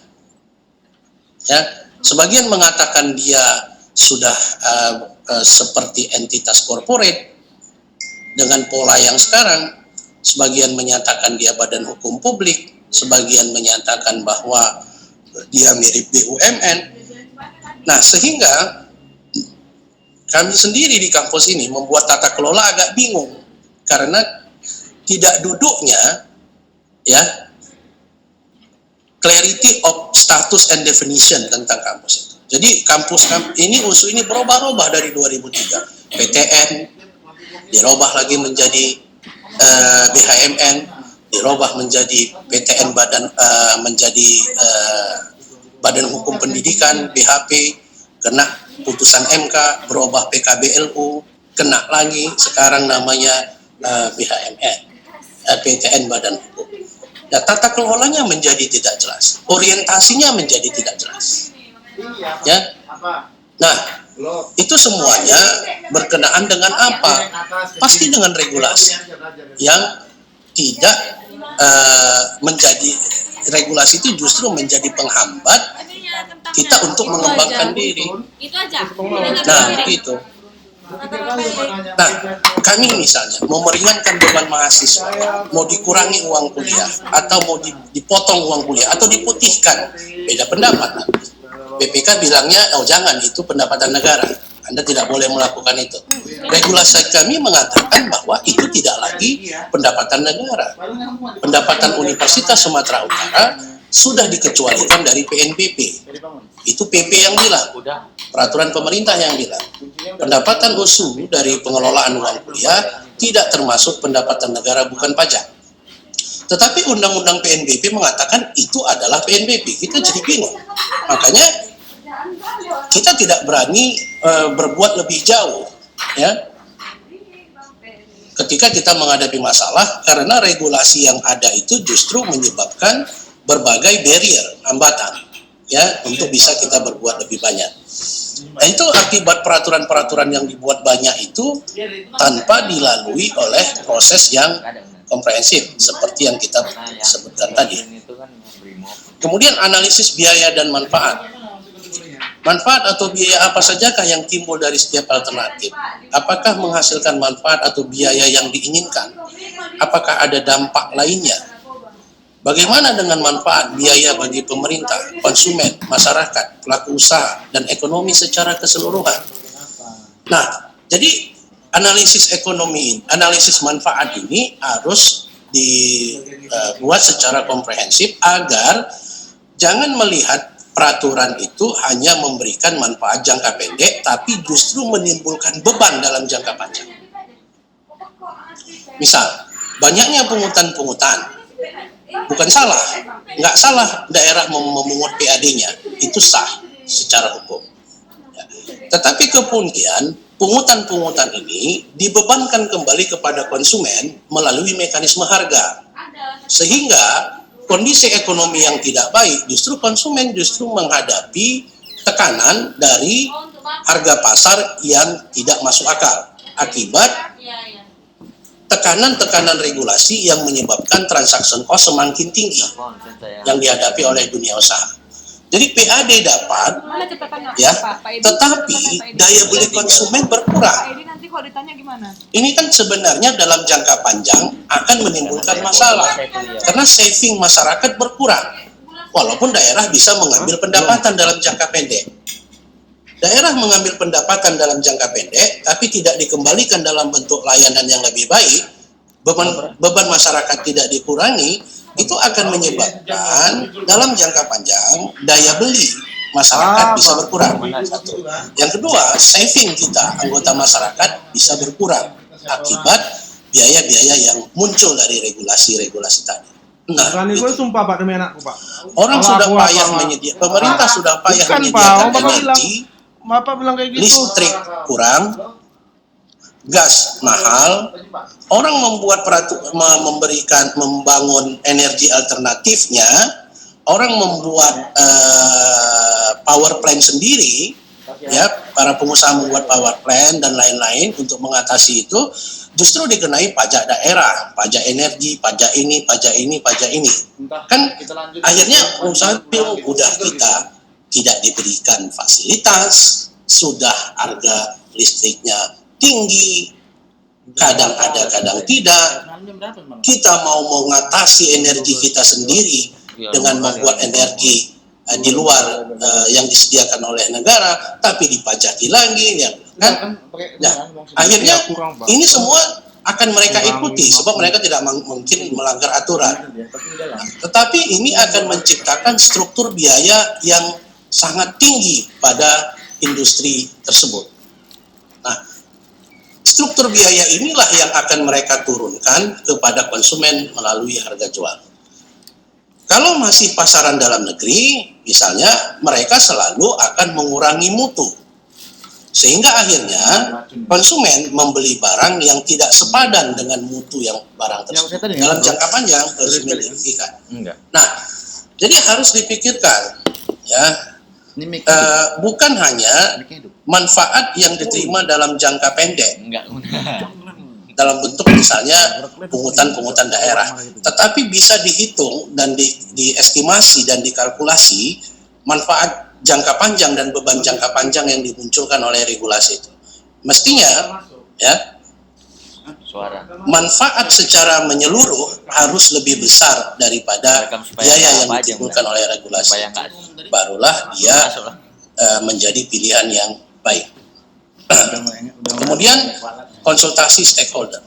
S1: Ya, sebagian mengatakan dia sudah seperti entitas korporat dengan pola yang sekarang, sebagian menyatakan dia badan hukum publik, sebagian menyatakan bahwa dia mirip BUMN. Nah, sehingga kami sendiri di kampus ini membuat tata kelola agak bingung karena tidak duduknya ya clarity of status and definition tentang kampus itu. Jadi kampus ini USU ini berubah-ubah dari 2003. PTN dirubah lagi menjadi BHMN, dirubah menjadi PTN menjadi Badan Hukum Pendidikan BHP, kena putusan MK, berubah PKBLU, kena lagi sekarang namanya BHMN, PTN Badan Hukum. Nah, tata kelolanya menjadi tidak jelas, orientasinya menjadi tidak jelas. Ya, nah itu semuanya berkenaan dengan apa? Pasti dengan regulasi yang tidak menjadi regulasi itu justru menjadi penghambat kita untuk mengembangkan diri. Nah, itu. Nah, kami misalnya mau meringankan beban mahasiswa, mau dikurangi uang kuliah, atau mau dipotong uang kuliah, atau diputihkan, beda pendapat. BPK bilangnya, oh jangan, itu pendapatan negara, Anda tidak boleh melakukan itu. Regulasi kami mengatakan bahwa itu tidak lagi pendapatan negara. Pendapatan Universitas Sumatera Utara sudah dikecualikan dari PNBP. Itu PP yang bilang, peraturan pemerintah yang bilang. Pendapatan USU dari pengelolaan uang kuliah tidak termasuk pendapatan negara, bukan pajak. Tetapi Undang-Undang PNBP mengatakan itu adalah PNBP. Kita jadi bingung. Makanya kita tidak berani berbuat lebih jauh, ya. Ketika kita menghadapi masalah, karena regulasi yang ada itu justru menyebabkan berbagai barrier, hambatan, ya, untuk bisa kita berbuat lebih banyak. Nah, itu akibat peraturan-peraturan yang dibuat banyak itu tanpa dilalui oleh proses yang komprehensif seperti yang kita sebutkan tadi. Kemudian analisis biaya dan manfaat. Manfaat atau biaya apa sajakah yang timbul dari setiap alternatif? Apakah menghasilkan manfaat atau biaya yang diinginkan? Apakah ada dampak lainnya? Bagaimana dengan manfaat biaya bagi pemerintah, konsumen, masyarakat, pelaku usaha, dan ekonomi secara keseluruhan? Nah, jadi analisis ekonomi, analisis manfaat ini harus dibuat secara komprehensif agar jangan melihat peraturan itu hanya memberikan manfaat jangka pendek, tapi justru menimbulkan beban dalam jangka panjang. Misal, banyaknya pungutan-pungutan, bukan salah, nggak salah daerah memungut PAD-nya, itu sah secara hukum. Ya. Tetapi kemudian pungutan-pungutan ini dibebankan kembali kepada konsumen melalui mekanisme harga, sehingga kondisi ekonomi yang tidak baik, justru konsumen justru menghadapi tekanan dari harga pasar yang tidak masuk akal akibat tekanan-tekanan regulasi yang menyebabkan transaction cost semakin tinggi yang dihadapi oleh dunia usaha. Jadi PAD dapat, ya, tetapi daya beli konsumen berkurang. Ini kan sebenarnya dalam jangka panjang akan menimbulkan masalah karena saving masyarakat berkurang, walaupun daerah bisa mengambil pendapatan dalam jangka pendek. Daerah mengambil pendapatan dalam jangka pendek, tapi tidak dikembalikan dalam bentuk layanan yang lebih baik, beban masyarakat tidak dikurangi, itu akan menyebabkan dalam jangka panjang daya beli masyarakat bisa berkurang. Satu. Yang kedua, saving kita, anggota masyarakat, bisa berkurang akibat biaya-biaya yang muncul dari regulasi-regulasi tadi. Nah, orang sudah payah menyediakan, pemerintah sudah payah menyediakan energi, listrik kurang, gas mahal, orang membangun energi alternatifnya, orang membuat power plant sendiri, ya, para pengusaha membuat power plant dan lain-lain untuk mengatasi itu, justru dikenai pajak daerah, pajak energi, pajak ini, pajak ini, pajak ini. Kan akhirnya pengusaha bilang, udah kita tidak diberikan fasilitas, sudah harga listriknya tinggi, kadang ada, kadang tidak. Kita mau mengatasi energi kita sendiri dengan membuat energi di luar yang disediakan oleh negara, tapi dipajaki lagi, ya kan? Nah, akhirnya ini semua akan mereka ikuti, sebab mereka tidak mungkin melanggar aturan. Tetapi ini akan menciptakan struktur biaya yang sangat tinggi pada industri tersebut. Nah, struktur biaya inilah yang akan mereka turunkan kepada konsumen melalui harga jual. Kalau masih pasaran dalam negeri, misalnya, mereka selalu akan mengurangi mutu. Sehingga akhirnya konsumen membeli barang yang tidak sepadan dengan mutu yang barang tersebut. Dalam jangka panjang harus dirugikan. Nah, jadi harus dipikirkan, ya, bukan hanya manfaat yang diterima dalam jangka pendek, dalam bentuk misalnya pungutan-pungutan daerah, tetapi bisa dihitung dan diestimasi dan dikalkulasi manfaat jangka panjang dan beban jangka panjang yang dimunculkan oleh regulasi itu. Mestinya, ya, manfaat secara menyeluruh harus lebih besar daripada biaya yang ditimbulkan oleh regulasi. Barulah dia menjadi pilihan yang baik. Kemudian konsultasi stakeholder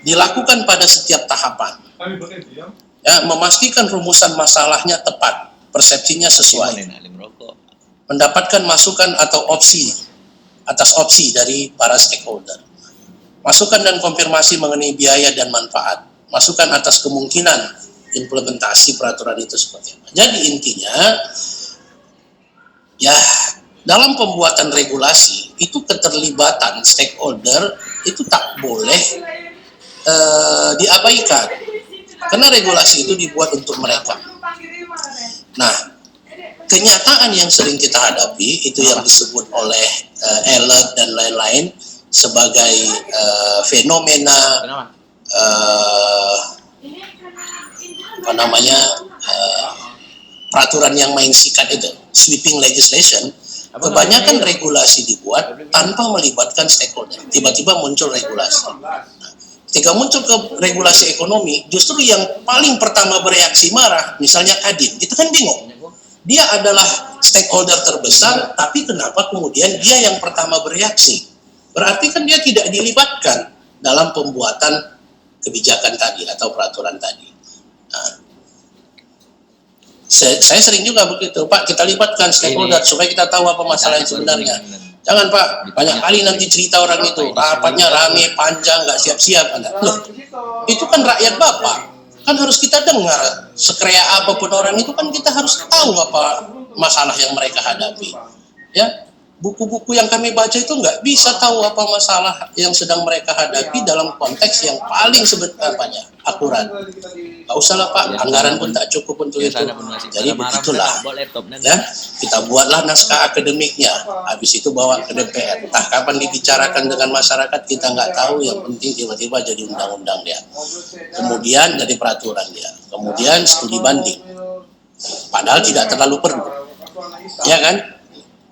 S1: dilakukan pada setiap tahapan, ya, memastikan rumusan masalahnya tepat, persepsinya sesuai, mendapatkan masukan atau opsi atas opsi dari para stakeholder, masukan dan konfirmasi mengenai biaya dan manfaat, masukan atas kemungkinan implementasi peraturan itu seperti apa. Jadi intinya, ya, dalam pembuatan regulasi itu keterlibatan stakeholder itu tak boleh diabaikan, karena regulasi itu dibuat untuk mereka. Nah, kenyataan yang sering kita hadapi itu yang disebut oleh Elliot dan lain-lain sebagai fenomena peraturan yang main sikat itu, sweeping legislation. Kebanyakan regulasi dibuat tanpa melibatkan stakeholder. Tiba-tiba muncul regulasi. Ketika muncul ke regulasi ekonomi, justru yang paling pertama bereaksi marah, misalnya Kadin, kita kan bingung. Dia adalah stakeholder terbesar, tapi kenapa kemudian dia yang pertama bereaksi? Berarti kan dia tidak dilibatkan dalam pembuatan kebijakan tadi atau peraturan tadi. Nah, saya sering juga begitu, Pak, kita libatkan stakeholder supaya kita tahu apa masalah yang sebenarnya. Jangan, Pak, banyak kali nanti cerita orang itu, rapatnya rame, panjang, nggak siap-siap. Loh, itu kan rakyat Bapak, kan harus kita dengar. Sekrea apapun orang itu kan kita harus tahu apa masalah yang mereka hadapi. Ya, buku-buku yang kami baca itu nggak bisa tahu apa masalah yang sedang mereka hadapi dalam konteks yang paling akurat. Nggak usah lah, Pak, anggaran pun tak cukup untuk itu. Jadi begitulah, ya, kita buatlah naskah akademiknya, habis itu bawa ke DPR. Entah kapan dibicarakan dengan masyarakat kita nggak tahu, yang penting tiba-tiba jadi undang-undang dia. Kemudian jadi peraturan dia. Kemudian studi banding. Padahal tidak terlalu perlu, ya kan?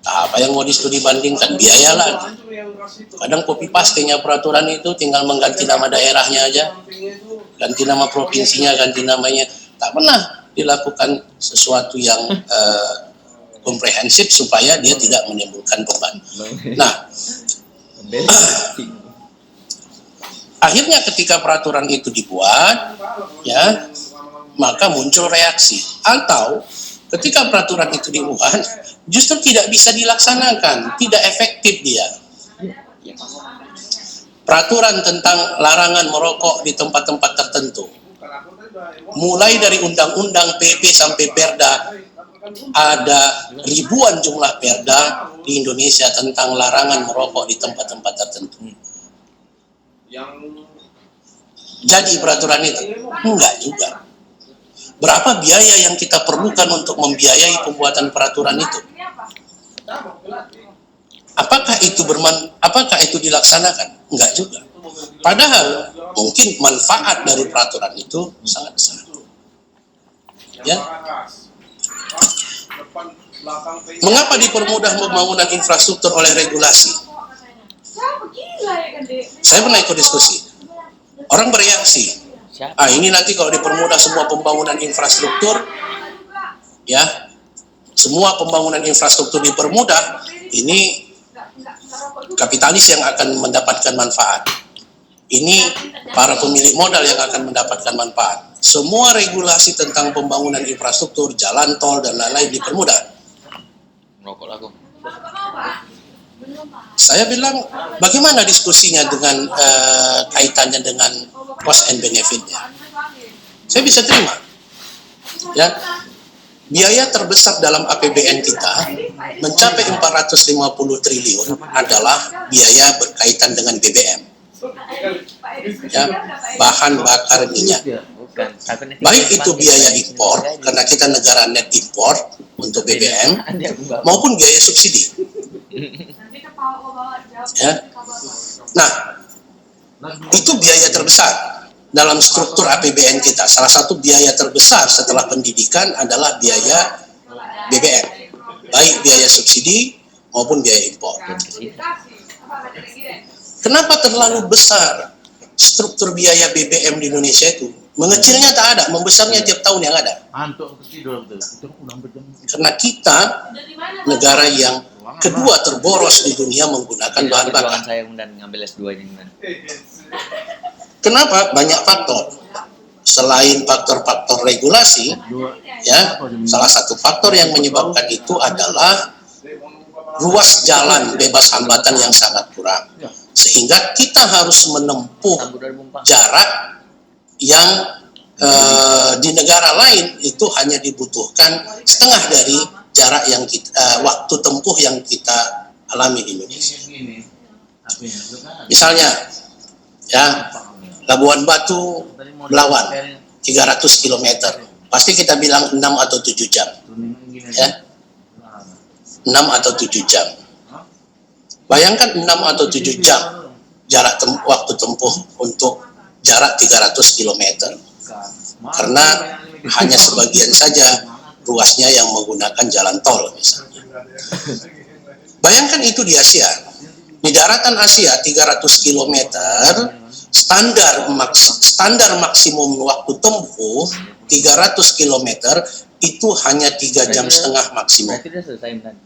S1: Apa yang mau di studi bandingkan? Biaya lagi. Kadang copy paste-nya peraturan itu tinggal mengganti nama daerahnya aja, ganti nama provinsinya, ganti namanya. Tak pernah dilakukan sesuatu yang komprehensif supaya dia tidak menimbulkan beban. Nah, akhirnya ketika peraturan itu dibuat, ya, maka muncul reaksi. Atau ketika peraturan itu dibuat, justru tidak bisa dilaksanakan, tidak efektif dia. Peraturan tentang larangan merokok di tempat-tempat tertentu, mulai dari undang-undang, PP sampai Perda, ada ribuan jumlah Perda di Indonesia tentang larangan merokok di tempat-tempat tertentu. Jadi peraturan itu enggak juga. Berapa biaya yang kita perlukan untuk membiayai pembuatan peraturan itu? Apakah itu dilaksanakan? Enggak juga. Padahal mungkin manfaat dari peraturan itu sangat besar. Ya. Mengapa dipermudah pembangunan infrastruktur oleh regulasi? Saya pernah ikut diskusi. Orang bereaksi. Ini nanti kalau dipermudah semua pembangunan infrastruktur, ya, semua pembangunan infrastruktur dipermudah, ini kapitalis yang akan mendapatkan manfaat. Ini para pemilik modal yang akan mendapatkan manfaat. Semua regulasi tentang pembangunan infrastruktur, jalan tol dan lain-lain dipermudah. Saya bilang, bagaimana diskusinya dengan kaitannya dengan cost and benefit-nya? Saya bisa terima. Ya, biaya terbesar dalam APBN kita mencapai 450 triliun adalah biaya berkaitan dengan BBM. Ya, bahan bakar minyak. Baik itu biaya impor, karena kita negara net impor untuk BBM, maupun biaya subsidi. Ya. Nah, itu biaya terbesar dalam struktur APBN kita. Salah satu biaya terbesar setelah pendidikan adalah biaya BBM, baik biaya subsidi maupun biaya impor. Kenapa terlalu besar struktur biaya BBM di Indonesia itu? Mengecilnya tak ada, membesarnya tiap tahun yang ada. Karena kita negara yang kedua terboros di dunia menggunakan bahan bakar. Kenapa? Banyak faktor. Selain faktor-faktor regulasi, ya, salah satu faktor yang menyebabkan itu adalah ruas jalan bebas hambatan yang sangat kurang. Sehingga kita harus menempuh jarak yang di negara lain itu hanya dibutuhkan setengah dari jarak yang waktu tempuh yang kita alami di Indonesia. Misalnya, ya, Labuan Batu, Belawan, 300 km. Pasti kita bilang 6 atau 7 jam. Ya, 6 atau 7 jam. Bayangkan 6 atau 7 jam jarak waktu tempuh untuk jarak 300 km. Karena hanya sebagian saja ruasnya yang menggunakan jalan tol misalnya. Bayangkan itu di Asia. Di daratan Asia 300 km, standar maksimum waktu tempuh 300 km itu hanya 3 jam setengah maksimum.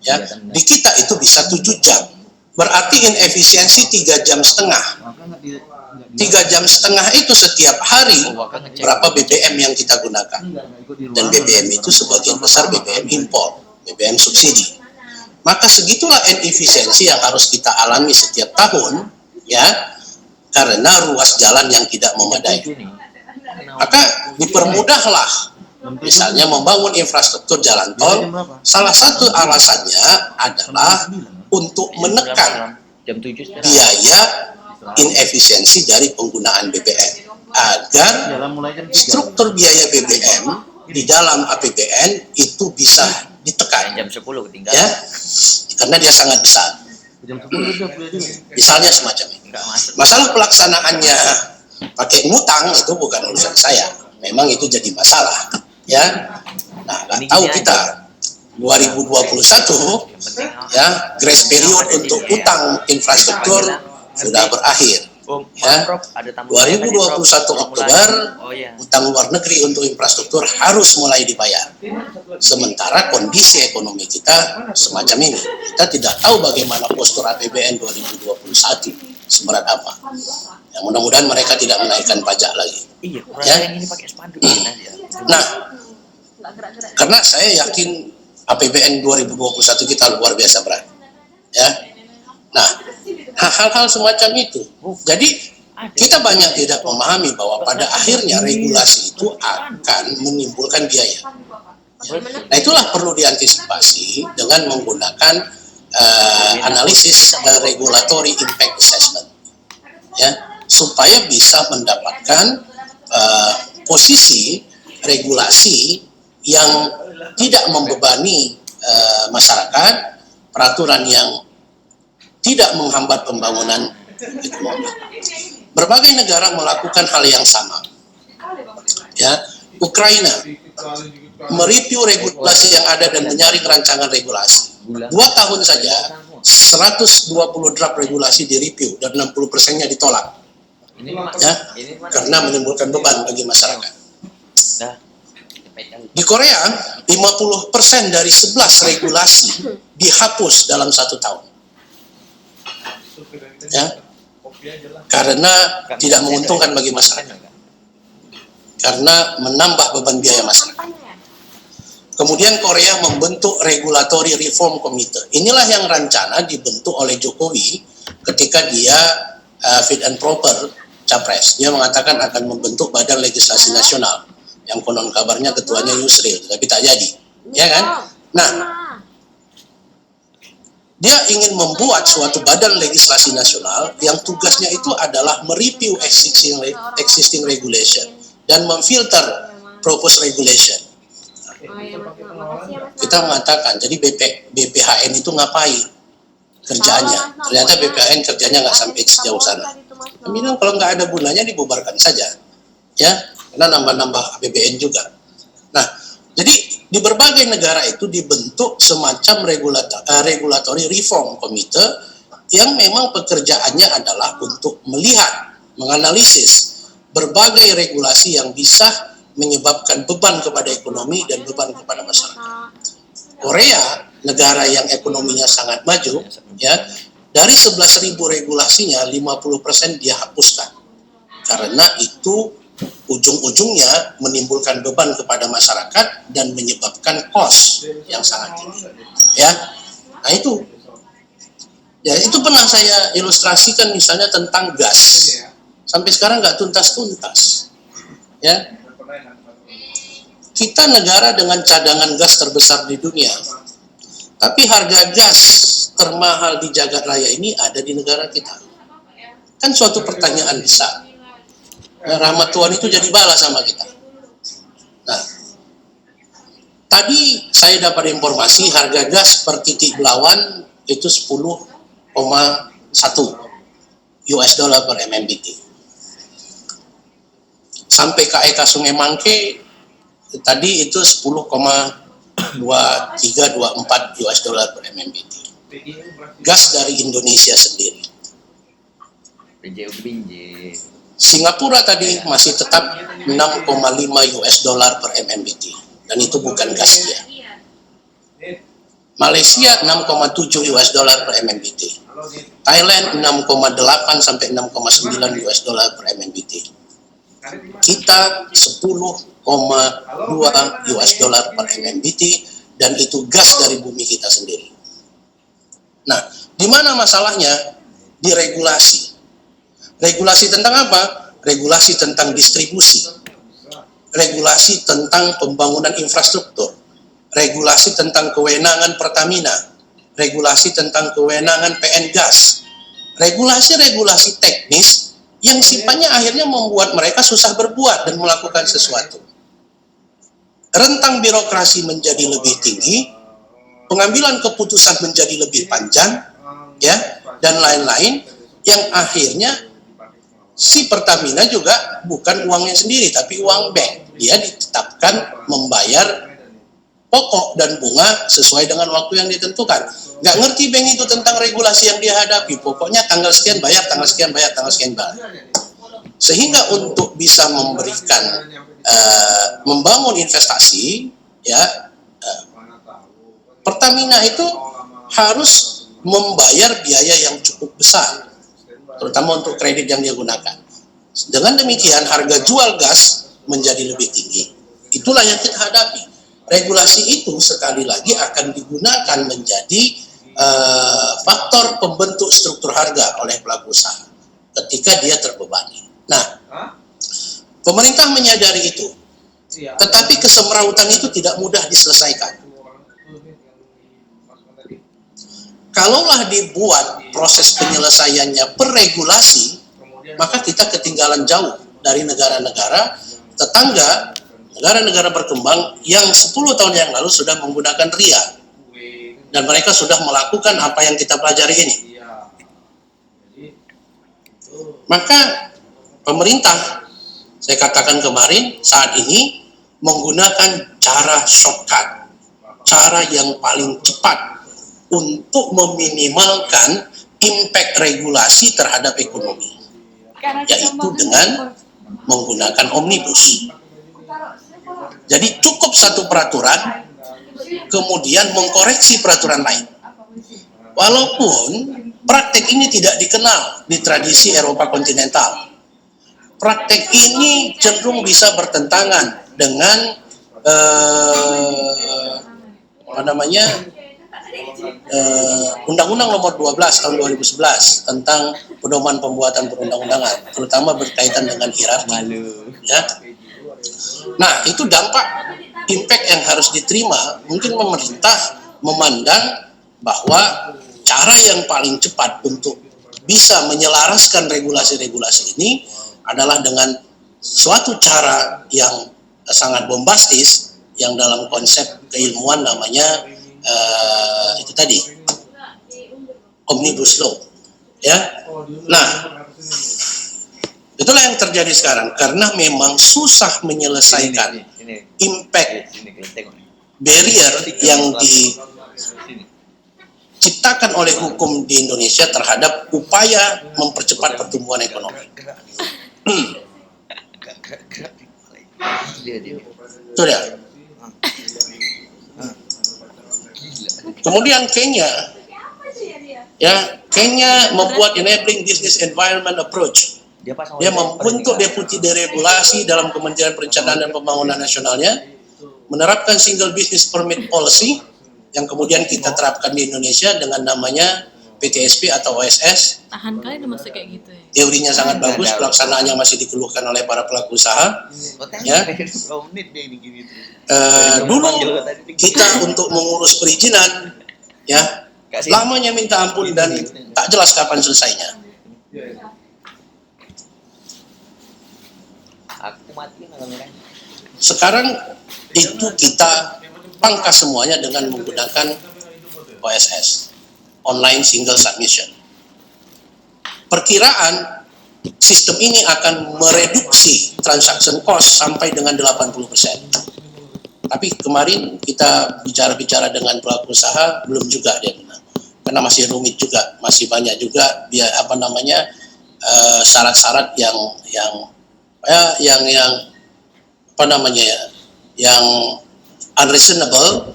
S1: Ya, di kita itu bisa 7 jam. Berarti inefisiensi 3 jam setengah. 3 jam setengah itu setiap hari berapa BBM yang kita gunakan. Dan BBM itu sebagian besar BBM impor, BBM subsidi. Maka segitulah inefisiensi yang harus kita alami setiap tahun, ya, karena ruas jalan yang tidak memadai. Maka dipermudahlah, misalnya membangun infrastruktur jalan tol. Salah satu alasannya adalah untuk menekan biaya inefisiensi dari penggunaan BBM agar struktur biaya BBM di dalam APBN itu bisa ditekan. Jam 10 ketinggalan. Ya, karena dia sangat besar. Misalnya semacam ini. Masalah pelaksanaannya pakai ngutang itu bukan urusan saya. Memang itu jadi masalah. Ya, nah, nggak tahu kita 2021 ya, grace period untuk utang infrastruktur sudah berakhir. Ya, 2021 Oktober utang luar negeri untuk infrastruktur harus mulai dibayar. Sementara kondisi ekonomi kita semacam ini. Kita tidak tahu bagaimana postur APBN 2021 seberat apa. Ya, mudah-mudahan mereka tidak menaikkan pajak lagi. Ya. Nah, karena saya yakin APBN 2021 kita luar biasa berat. Ya. Nah, hal-hal semacam itu. Jadi kita banyak tidak memahami bahwa pada akhirnya regulasi itu akan menimbulkan biaya. Nah, itulah perlu diantisipasi dengan menggunakan analisis regulatory impact assessment, ya, supaya bisa mendapatkan posisi regulasi yang tidak membebani masyarakat, peraturan yang tidak menghambat pembangunan ekonomi. Berbagai negara melakukan hal yang sama. Ya, Ukraina mereview regulasi yang ada dan menyaring rancangan regulasi. 2 tahun saja 120 draft regulasi direview dan 60%-nya ditolak. Ya, karena menimbulkan beban bagi masyarakat. Di Korea, 50% dari 11 regulasi dihapus dalam 1 tahun. Ya, karena tidak menguntungkan bagi masyarakat. Karena menambah beban biaya masyarakat. Kemudian Korea membentuk Regulatory Reform Committee. Inilah yang rencana dibentuk oleh Jokowi ketika dia fit and proper capres. Dia mengatakan akan membentuk Badan Legislasi Nasional, yang konon kabarnya ketuanya Yusril, tapi tak jadi, ya kan? Nah, dia ingin membuat suatu Badan Legislasi Nasional yang tugasnya itu adalah mereview existing regulation dan memfilter proposed regulation. Kita mengatakan, jadi BPHN itu ngapain kerjaannya? Ternyata BPHN kerjanya nggak sampai sejauh sana. Kami bilang kalau nggak ada gunanya dibubarkan saja, ya, karena nambah-nambah APBN juga. Nah, jadi di berbagai negara itu dibentuk semacam regulatory reform committee yang memang pekerjaannya adalah untuk melihat, menganalisis berbagai regulasi yang bisa menyebabkan beban kepada ekonomi dan beban kepada masyarakat. Korea, negara yang ekonominya sangat maju, ya, dari 11.000 regulasinya 50% dia hapuskan. Karena itu ujung-ujungnya menimbulkan beban kepada masyarakat dan menyebabkan cost yang sangat tinggi. Ya, nah itu. Ya, itu pernah saya ilustrasikan misalnya tentang gas. Sampai sekarang nggak tuntas-tuntas. Ya. Kita negara dengan cadangan gas terbesar di dunia, tapi harga gas termahal di jagat raya ini ada di negara kita. Kan suatu pertanyaan besar. Rahmat Tuhan itu jadi balas sama kita. Nah, tadi saya dapat informasi harga gas per titik Belawan itu 10,1 US dollar per MMBT. Sampai KEK Sungai Mangke tadi itu 10,2324 US dollar per MMBT. Gas dari Indonesia sendiri. Singapura tadi masih tetap 6,5 US dollar per MMBT, dan itu bukan gas dia. Malaysia 6,7 US dollar per MMBT. Thailand 6,8 sampai 6,9 US dollar per MMBT. Kita 10,2 US dollar per MMBT, dan itu gas dari bumi kita sendiri. Nah, di mana masalahnya? Di regulasi. Regulasi tentang apa? Regulasi tentang distribusi. Regulasi tentang pembangunan infrastruktur. Regulasi tentang kewenangan Pertamina. Regulasi tentang kewenangan PN Gas. Regulasi-regulasi teknis yang sifatnya akhirnya membuat mereka susah berbuat dan melakukan sesuatu. Rentang birokrasi menjadi lebih tinggi, pengambilan keputusan menjadi lebih panjang, ya, dan lain-lain, yang akhirnya si Pertamina juga bukan uangnya sendiri, tapi uang bank. Dia ditetapkan membayar pokok dan bunga sesuai dengan waktu yang ditentukan. Nggak ngerti bank itu tentang regulasi yang dia hadapi. Pokoknya tanggal sekian bayar, tanggal sekian bayar, tanggal sekian bayar. Sehingga untuk bisa memberikan, membangun investasi, ya, Pertamina itu harus membayar biaya yang cukup besar, terutama untuk kredit yang dia gunakan. Dengan demikian harga jual gas menjadi lebih tinggi. Itulah yang kita hadapi. Regulasi itu sekali lagi akan digunakan menjadi faktor pembentuk struktur harga oleh pelaku usaha ketika dia terbebani. Nah, pemerintah menyadari itu, tetapi kesemrautan itu tidak mudah diselesaikan. Kalaulah dibuat proses penyelesaiannya per regulasi, maka kita ketinggalan jauh dari negara-negara tetangga negara-negara berkembang yang 10 tahun yang lalu sudah menggunakan RIA. Dan mereka sudah melakukan apa yang kita pelajari ini. Maka pemerintah, saya katakan kemarin, saat ini menggunakan cara shortcut, cara yang paling cepat untuk meminimalkan impact regulasi terhadap ekonomi, yaitu dengan menggunakan omnibus. Jadi cukup satu peraturan, kemudian mengkoreksi peraturan lain. Walaupun praktek ini tidak dikenal di tradisi Eropa kontinental. Praktek ini cenderung bisa bertentangan dengan Undang-Undang Nomor 12 tahun 2011 tentang pedoman pembuatan perundang-undangan, terutama berkaitan dengan hierarki. Ya. Nah, itu dampak impact yang harus diterima. Mungkin pemerintah memandang bahwa cara yang paling cepat untuk bisa menyelaraskan regulasi-regulasi ini adalah dengan suatu cara yang sangat bombastis, yang dalam konsep keilmuan namanya itu tadi, omnibus law. Ya. Nah, itulah yang terjadi sekarang, karena memang susah menyelesaikan impact barrier yang diciptakan oleh hukum di Indonesia terhadap upaya mempercepat pertumbuhan ekonomi. Itu dia. Kemudian Kenya, membuat enabling business environment approach. Dia membentuk deputi deregulasi dalam Kementerian Perencanaan dan Pembangunan Nasionalnya, menerapkan single business permit policy yang kemudian kita terapkan di Indonesia dengan namanya PTSP atau OSS.
S2: Tahan kali udah masuk kayak gitu ya.
S1: Teorinya sangat bagus, pelaksanaannya masih dikeluhkan oleh para pelaku usaha. Ya. Dulu kita untuk mengurus perizinan, ya, lamanya minta ampun dan tak jelas kapan selesainya. Sekarang itu kita pangkas semuanya dengan menggunakan OSS, Online Single Submission. Perkiraan sistem ini akan mereduksi transaction cost sampai dengan 80%. Tapi kemarin kita bicara-bicara dengan pelaku usaha, belum juga dia menang. Karena masih rumit juga, masih banyak juga syarat-syarat yang unreasonable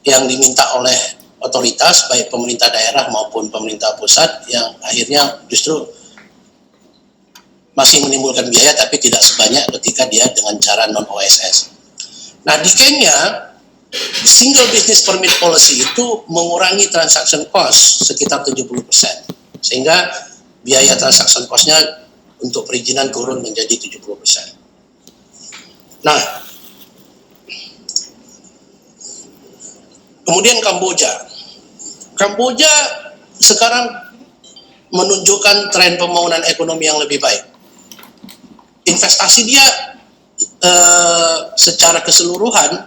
S1: yang diminta oleh otoritas, baik pemerintah daerah maupun pemerintah pusat, yang akhirnya justru masih menimbulkan biaya tapi tidak sebanyak ketika dia dengan cara non-OSS. Nah, di Kenya, single business permit policy itu mengurangi transaction cost sekitar 70%, sehingga biaya transaction cost-nya untuk perizinan turun menjadi 70%. Nah, kemudian Kamboja sekarang menunjukkan tren pembangunan ekonomi yang lebih baik. Investasi dia secara keseluruhan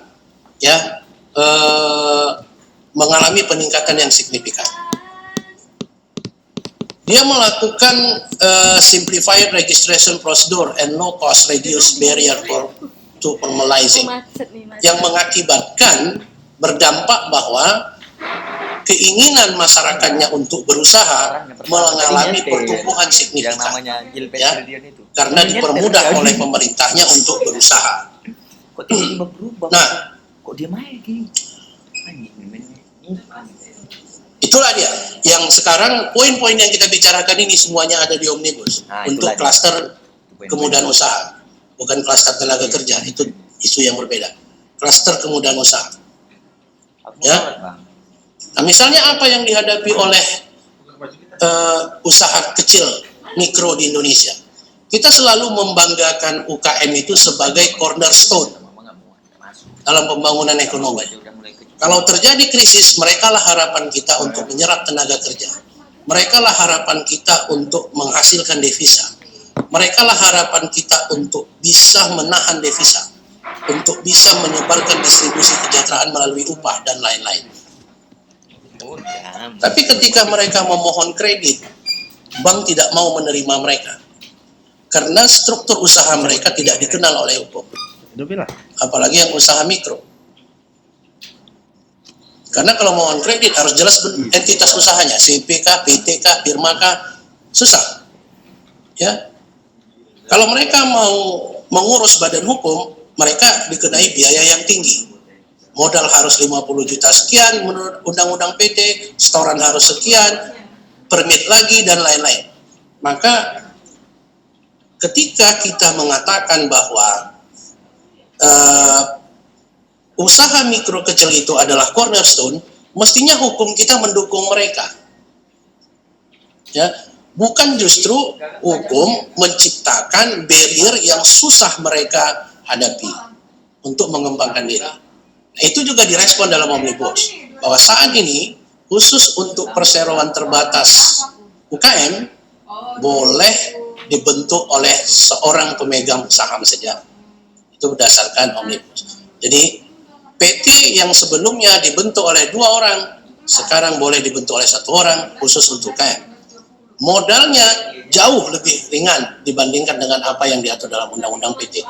S1: mengalami peningkatan yang signifikan. Dia melakukan simplified registration procedure and no cost reduce barrier to formalizing, yang mengakibatkan berdampak bahwa keinginan masyarakatnya untuk berusaha mengalami pertumbuhan signifikan, ya, karena dipermudah oleh pemerintahnya untuk berusaha. Nah, itulah dia yang sekarang poin-poin yang kita bicarakan ini semuanya ada di omnibus untuk klaster kemudahan usaha, bukan klaster tenaga kerja. Itu isu yang berbeda. Klaster kemudahan usaha. Ya. Nah, misalnya apa yang dihadapi oleh usaha kecil mikro di Indonesia? Kita selalu membanggakan UKM itu sebagai cornerstone dalam pembangunan ekonomi. Kalau terjadi krisis, mereka lah harapan kita untuk menyerap tenaga kerja. Mereka lah harapan kita untuk menghasilkan devisa. Mereka lah harapan kita untuk bisa menahan devisa. untuk bisa menyebarkan distribusi kesejahteraan melalui upah dan lain-lain. Tapi ketika mereka memohon kredit, bank tidak mau menerima mereka karena struktur usaha mereka tidak dikenal oleh hukum, apalagi yang usaha mikro. Karena kalau mohon kredit harus jelas entitas usahanya, CPK, PTK, Firmaka, susah. Ya, kalau mereka mau mengurus badan hukum, mereka dikenai biaya yang tinggi. Modal harus 50 juta sekian menurut undang-undang PT, setoran harus sekian, permit lagi dan lain-lain. Maka ketika kita mengatakan bahwa usaha mikro kecil itu adalah cornerstone, mestinya hukum kita mendukung mereka. Ya, bukan justru hukum menciptakan barrier yang susah mereka hadapi untuk mengembangkan diri. Nah, itu juga direspon dalam Omnibus, bahwa saat ini khusus untuk perseroan terbatas UKM boleh dibentuk oleh seorang pemegang saham saja. Itu berdasarkan Omnibus. Jadi PT yang sebelumnya dibentuk oleh 2 orang, sekarang boleh dibentuk oleh 1 orang khusus untuk UKM. Modalnya jauh lebih ringan dibandingkan dengan apa yang diatur dalam Undang-Undang PT.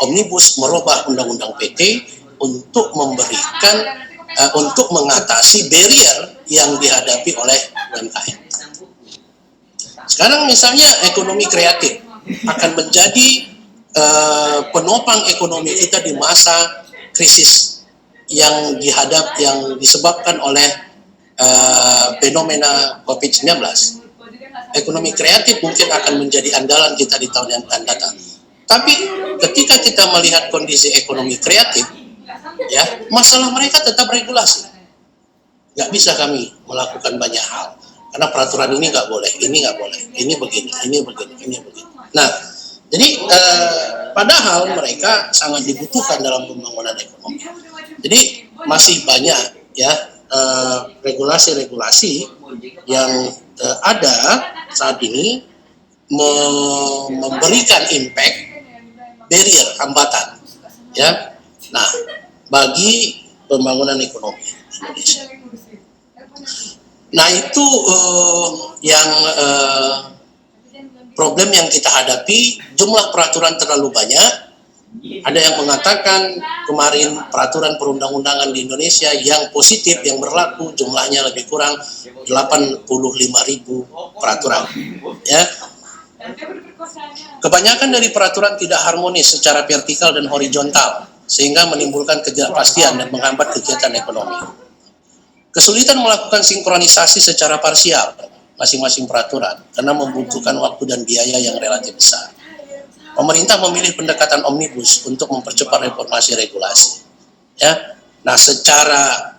S1: Omnibus merubah Undang-Undang PT untuk memberikan, untuk mengatasi barrier yang dihadapi oleh UMKM. Sekarang misalnya ekonomi kreatif akan menjadi penopang ekonomi kita di masa krisis yang disebabkan oleh fenomena COVID-19. Ekonomi kreatif mungkin akan menjadi andalan kita di tahun yang akan datang. Tapi ketika kita melihat kondisi ekonomi kreatif, ya, masalah mereka tetap regulasi. Nggak bisa kami melakukan banyak hal karena peraturan ini nggak boleh, ini nggak boleh, ini begini, ini begini, ini begini. Nah, jadi padahal mereka sangat dibutuhkan dalam pembangunan ekonomi. Jadi masih banyak ya regulasi-regulasi yang ada saat ini memberikan impact barrier, hambatan ya. Nah, bagi pembangunan ekonomi Indonesia. Nah, itu yang problem yang kita hadapi. Jumlah peraturan terlalu banyak. Ada yang mengatakan kemarin peraturan perundang-undangan di Indonesia yang positif, yang berlaku jumlahnya lebih kurang 85.000 peraturan. Ya. Kebanyakan dari peraturan tidak harmonis secara vertikal dan horizontal, sehingga menimbulkan ketidakpastian dan menghambat kegiatan ekonomi. Kesulitan melakukan sinkronisasi secara parsial masing-masing peraturan karena membutuhkan waktu dan biaya yang relatif besar. Pemerintah memilih pendekatan omnibus untuk mempercepat reformasi regulasi. Ya, nah secara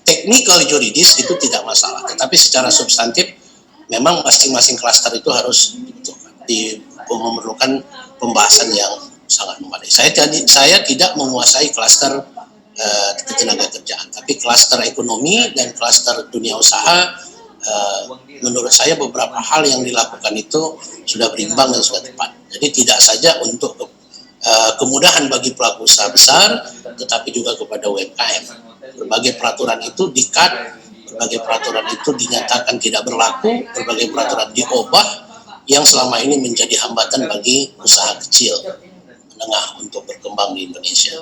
S1: teknikal juridis itu tidak masalah, tetapi secara substantif memang masing-masing klaster itu harus memerlukan pembahasan yang sangat memadai. Saya tidak menguasai klaster ketenaga kerjaan, tapi klaster ekonomi dan klaster dunia usaha. Menurut saya beberapa hal yang dilakukan itu sudah berimbang dan sudah tepat. Jadi tidak saja untuk kemudahan bagi pelaku usaha besar, tetapi juga kepada UMKM. Berbagai peraturan itu di-cut, berbagai peraturan itu dinyatakan tidak berlaku, berbagai peraturan diubah yang selama ini menjadi hambatan bagi usaha kecil menengah untuk berkembang di Indonesia.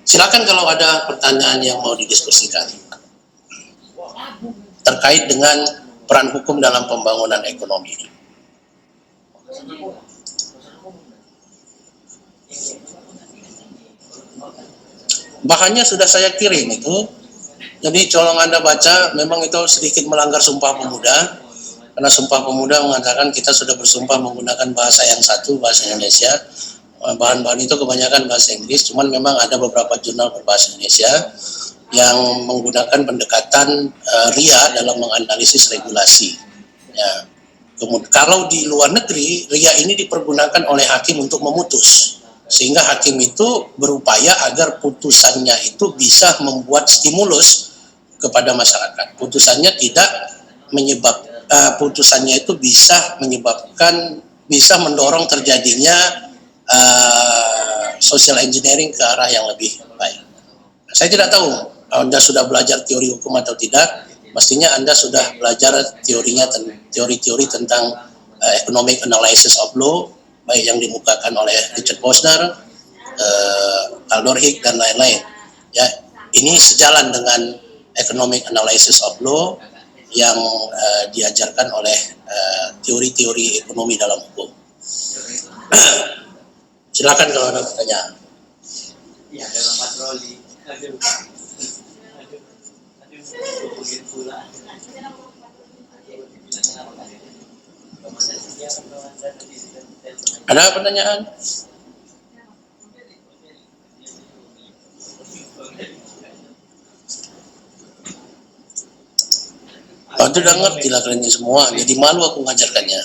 S1: Silakan kalau ada pertanyaan yang mau didiskusikan terkait dengan peran hukum dalam pembangunan ekonomi. Bahannya sudah saya kirim itu, jadi colong Anda baca, memang itu sedikit melanggar Sumpah Pemuda, karena Sumpah Pemuda mengatakan kita sudah bersumpah menggunakan bahasa yang satu, bahasa Indonesia. Bahan-bahan itu kebanyakan bahasa Inggris, cuman memang ada beberapa jurnal berbahasa Indonesia yang menggunakan pendekatan RIA dalam menganalisis regulasi. Ya. Kemudian kalau di luar negeri, RIA ini dipergunakan oleh hakim untuk memutus, sehingga hakim itu berupaya agar putusannya itu bisa membuat stimulus kepada masyarakat. Putusannya tidak putusannya itu bisa menyebabkan, bisa mendorong terjadinya social engineering ke arah yang lebih baik. Saya tidak tahu Anda sudah belajar teori hukum atau tidak. Mestinya Anda sudah belajar teori-teori tentang economic analysis of law, baik yang dimukakan oleh Richard Posner, Aldor Hick dan lain-lain. Ya, ini sejalan dengan economic analysis of law yang diajarkan oleh teori-teori ekonomi dalam hukum. Silakan kalau ada pertanyaan.
S2: Ya, dalam patroli.
S1: Ada pertanyaan? Itu udah ngerti lah kalian semua, jadi malu aku ngajarkannya.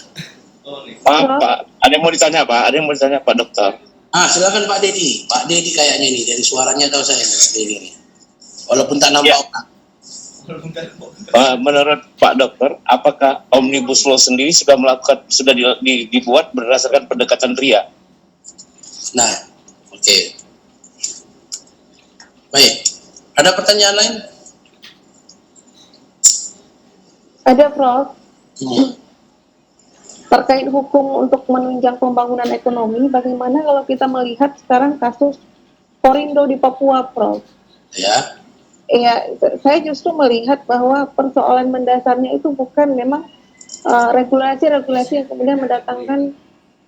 S3: Pak, ada yang mau ditanya Pak Dokter.
S1: Silakan Pak Dedi. Pak Dedi kayaknya nih, dari suaranya tahu saya nih. Walaupun tak nampak orang.
S3: Menurut Pak Dokter, apakah Omnibus Law sendiri sudah dibuat berdasarkan pendekatan RIA?
S1: Nah, oke. Baik. Ada pertanyaan lain?
S4: Ada, Prof. Terkait hukum untuk menunjang pembangunan ekonomi, bagaimana kalau kita melihat sekarang kasus Korindo di Papua, Prof?
S1: Ya.
S4: Ya, saya justru melihat bahwa persoalan mendasarnya itu bukan memang regulasi-regulasi yang kemudian mendatangkan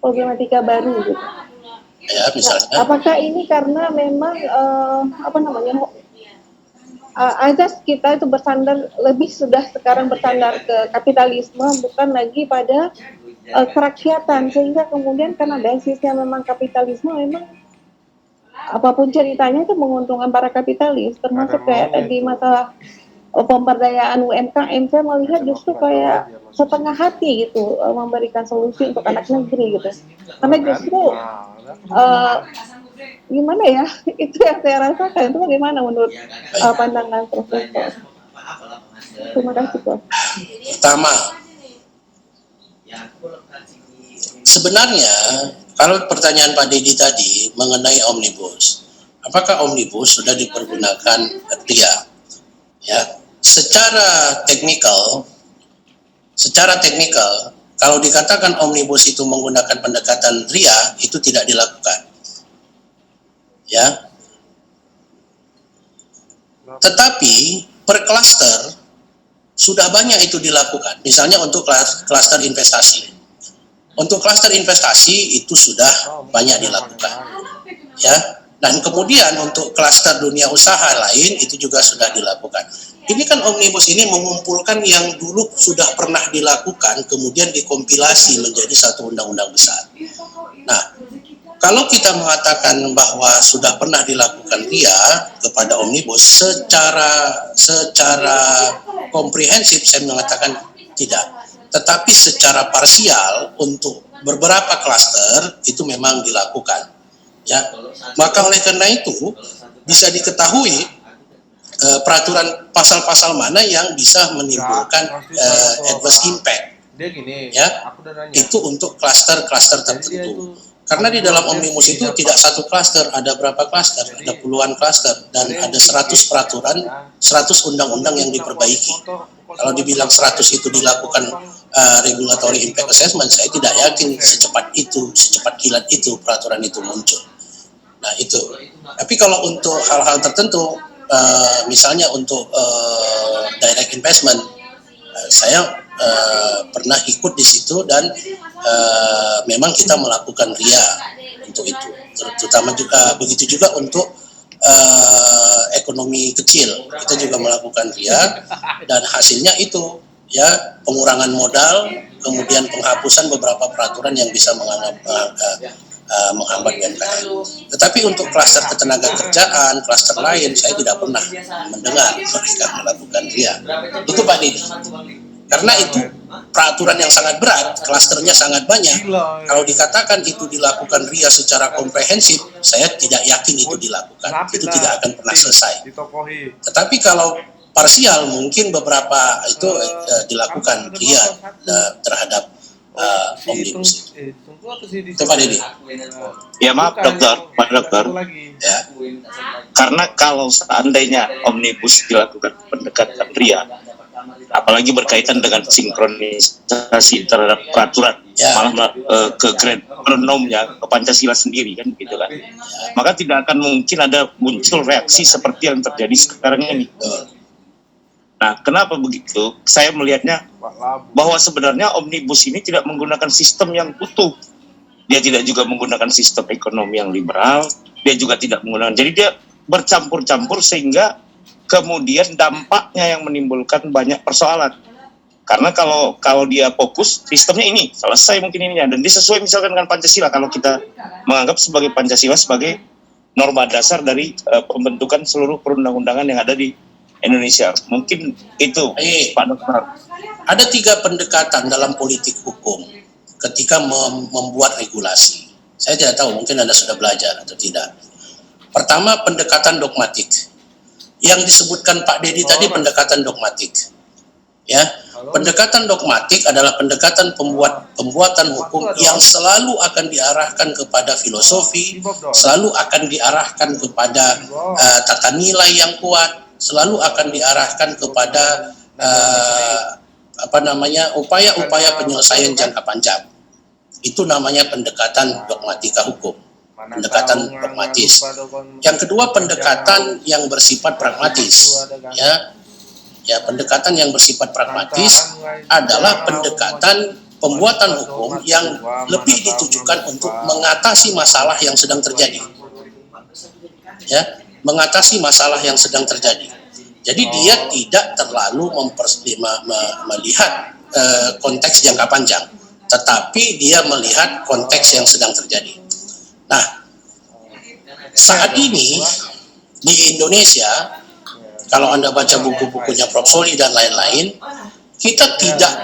S4: problematika baru, gitu.
S1: Ya, misalnya.
S4: Apakah ini karena memang azas kita itu sudah sekarang bersandar ke kapitalisme, bukan lagi pada kerakyatan, sehingga kemudian karena basisnya memang kapitalisme, memang apapun ceritanya itu menguntungkan para kapitalis, termasuk kayak tadi masalah pemberdayaan UMKM. Saya melihat justru kayak setengah hati gitu memberikan solusi untuk anak negeri gitu, karena justru gimana ya, itu yang saya rasakan. Itu bagaimana menurut pandangan Profesor? Terima kasih, Prof.
S1: Pertama, sebenarnya kalau pertanyaan Pak Dedi tadi mengenai omnibus, apakah omnibus sudah dipergunakan RIA? Ya, secara teknikal, kalau dikatakan omnibus itu menggunakan pendekatan RIA, itu tidak dilakukan. Ya. Tetapi per klaster sudah banyak itu dilakukan. Misalnya untuk klaster investasi. Untuk klaster investasi itu sudah banyak dilakukan. Ya. Dan kemudian untuk klaster dunia usaha lain itu juga sudah dilakukan. Ini kan omnibus ini mengumpulkan yang dulu sudah pernah dilakukan, kemudian dikompilasi menjadi satu undang-undang besar. Nah, kalau kita mengatakan bahwa sudah pernah dilakukan RIA kepada omnibus secara komprehensif, saya mengatakan tidak. Tetapi secara parsial untuk beberapa klaster itu memang dilakukan. Ya, maka oleh karena itu bisa diketahui peraturan pasal-pasal mana yang bisa menimbulkan adverse impact. Ya, itu untuk klaster-klaster tertentu. Karena di dalam omnibus itu tidak satu klaster, ada berapa klaster, ada puluhan klaster, dan ada 100 peraturan, 100 undang-undang yang diperbaiki. Kalau dibilang 100 itu dilakukan regulatory impact assessment, saya tidak yakin secepat kilat itu peraturan itu muncul. Nah itu. Tapi kalau untuk hal-hal tertentu, misalnya untuk direct investment, saya pernah ikut di situ dan memang kita melakukan RIA untuk itu. Terutama juga begitu juga untuk ekonomi kecil, kita juga melakukan RIA dan hasilnya itu ya pengurangan modal, kemudian penghapusan beberapa peraturan yang bisa menghambat UMKM. Tetapi untuk klaster ketenaga kerjaan, klaster lain, saya tidak pernah mendengar mereka melakukan RIA. Itu Pak Dedi. Karena itu peraturan yang sangat berat, klasternya sangat banyak. Kalau dikatakan itu dilakukan RIA secara komprehensif, saya tidak yakin itu dilakukan. Itu tidak akan pernah selesai. Tetapi kalau parsial, mungkin beberapa itu dilakukan RIA terhadap omnibus itu Pak Deddy.
S3: Ya maaf Pak Dokter.
S1: Ya.
S3: Karena kalau seandainya omnibus dilakukan pendekatan RIA, apalagi berkaitan dengan sinkronisasi terhadap peraturan, malah ke genonomnya, ke Pancasila sendiri kan gitu kan, maka tidak akan mungkin ada muncul reaksi seperti yang terjadi sekarang ini. Nah, kenapa begitu? Saya melihatnya bahwa sebenarnya omnibus ini tidak menggunakan sistem yang utuh. Dia tidak juga menggunakan sistem ekonomi yang liberal, dia juga tidak menggunakan. Jadi dia bercampur-campur sehingga kemudian dampaknya yang menimbulkan banyak persoalan. Karena kalau dia fokus sistemnya ini, selesai mungkin ininya, dan dia sesuai misalkan dengan Pancasila, kalau kita menganggap sebagai Pancasila sebagai norma dasar dari pembentukan seluruh perundang-undangan yang ada di Indonesia. Mungkin itu Pak Dokter.
S1: Ada 3 pendekatan dalam politik hukum ketika membuat regulasi. Saya tidak tahu, mungkin Anda sudah belajar atau tidak. Pertama, pendekatan dogmatik. Yang disebutkan Pak Deddy tadi pendekatan dogmatik. Ya, pendekatan dogmatik adalah pendekatan pembuatan hukum yang selalu akan diarahkan kepada filosofi, selalu akan diarahkan kepada tata nilai yang kuat, selalu akan diarahkan kepada upaya-upaya penyelesaian jangka panjang. Itu namanya pendekatan dogmatika hukum, pendekatan dogmatis. Yang kedua, pendekatan yang bersifat pragmatis. Ya, pendekatan yang bersifat pragmatis adalah pendekatan pembuatan hukum yang lebih ditujukan untuk mengatasi masalah yang sedang terjadi. Ya, mengatasi masalah yang sedang terjadi. Jadi dia tidak terlalu melihat konteks jangka panjang, tetapi dia melihat konteks yang sedang terjadi. Nah, saat ini di Indonesia, kalau Anda baca buku-bukunya Prof. Soli dan lain-lain, kita tidak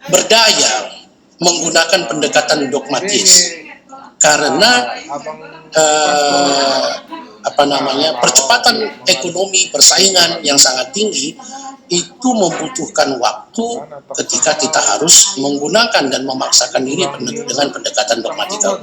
S1: berdaya menggunakan pendekatan dogmatis karena percepatan ekonomi persaingan yang sangat tinggi itu membutuhkan waktu ketika kita harus menggunakan dan memaksakan diri dengan pendekatan dogmatika.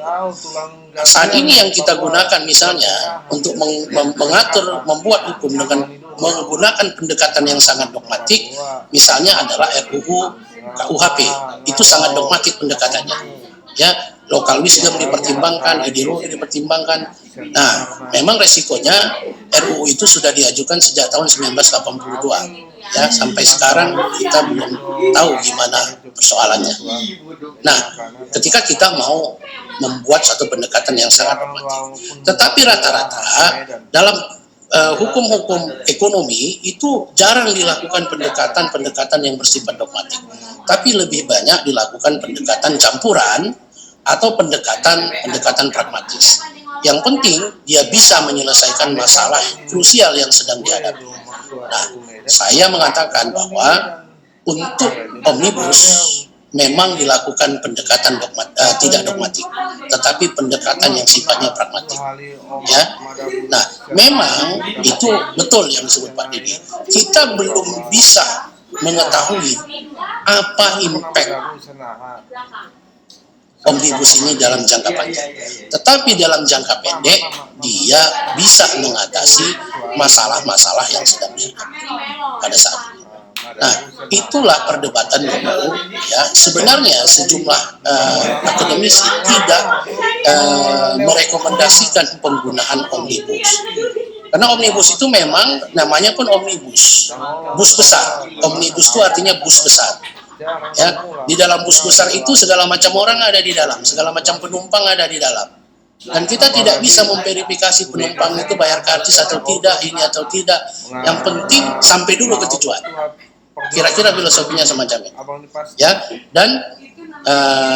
S1: Saat ini yang kita gunakan misalnya untuk membuat hukum dengan menggunakan pendekatan yang sangat dogmatik, misalnya adalah RUU KUHP. Itu sangat dogmatik pendekatannya. Ya, lokal wisdom dipertimbangkan, ideologi dipertimbangkan. Nah, memang resikonya RUU itu sudah diajukan sejak tahun 1982. Ya, sampai sekarang kita belum tahu gimana persoalannya. Nah, ketika kita mau membuat satu pendekatan yang sangat dogmatik, tetapi rata-rata dalam hukum-hukum ekonomi itu jarang dilakukan pendekatan yang bersifat dogmatik, tapi lebih banyak dilakukan pendekatan campuran atau pendekatan pragmatis. Yang penting dia bisa menyelesaikan masalah krusial yang sedang dihadapi. Nah, saya mengatakan bahwa untuk omnibus memang dilakukan pendekatan tidak dogmatik, tetapi pendekatan yang sifatnya pragmatik. Ya, nah memang itu betul yang disebut Pak Deddy. Kita belum bisa mengetahui apa impact omnibus ini dalam jangka panjang, tetapi dalam jangka pendek dia bisa mengatasi masalah-masalah yang sedang dihadapi pada saat ini. Nah, itulah perdebatan dulu. Ya, sebenarnya sejumlah akademisi tidak merekomendasikan penggunaan omnibus, karena omnibus itu memang namanya pun omnibus, bus besar. Omnibus itu artinya bus besar. Ya, di dalam bus besar itu segala macam orang ada di dalam, segala macam penumpang ada di dalam, dan kita tidak bisa memverifikasi penumpang itu bayar karcis atau tidak, ini atau tidak. Yang penting sampai dulu ke tujuan. Kira-kira filosofinya semacam itu. Ya, dan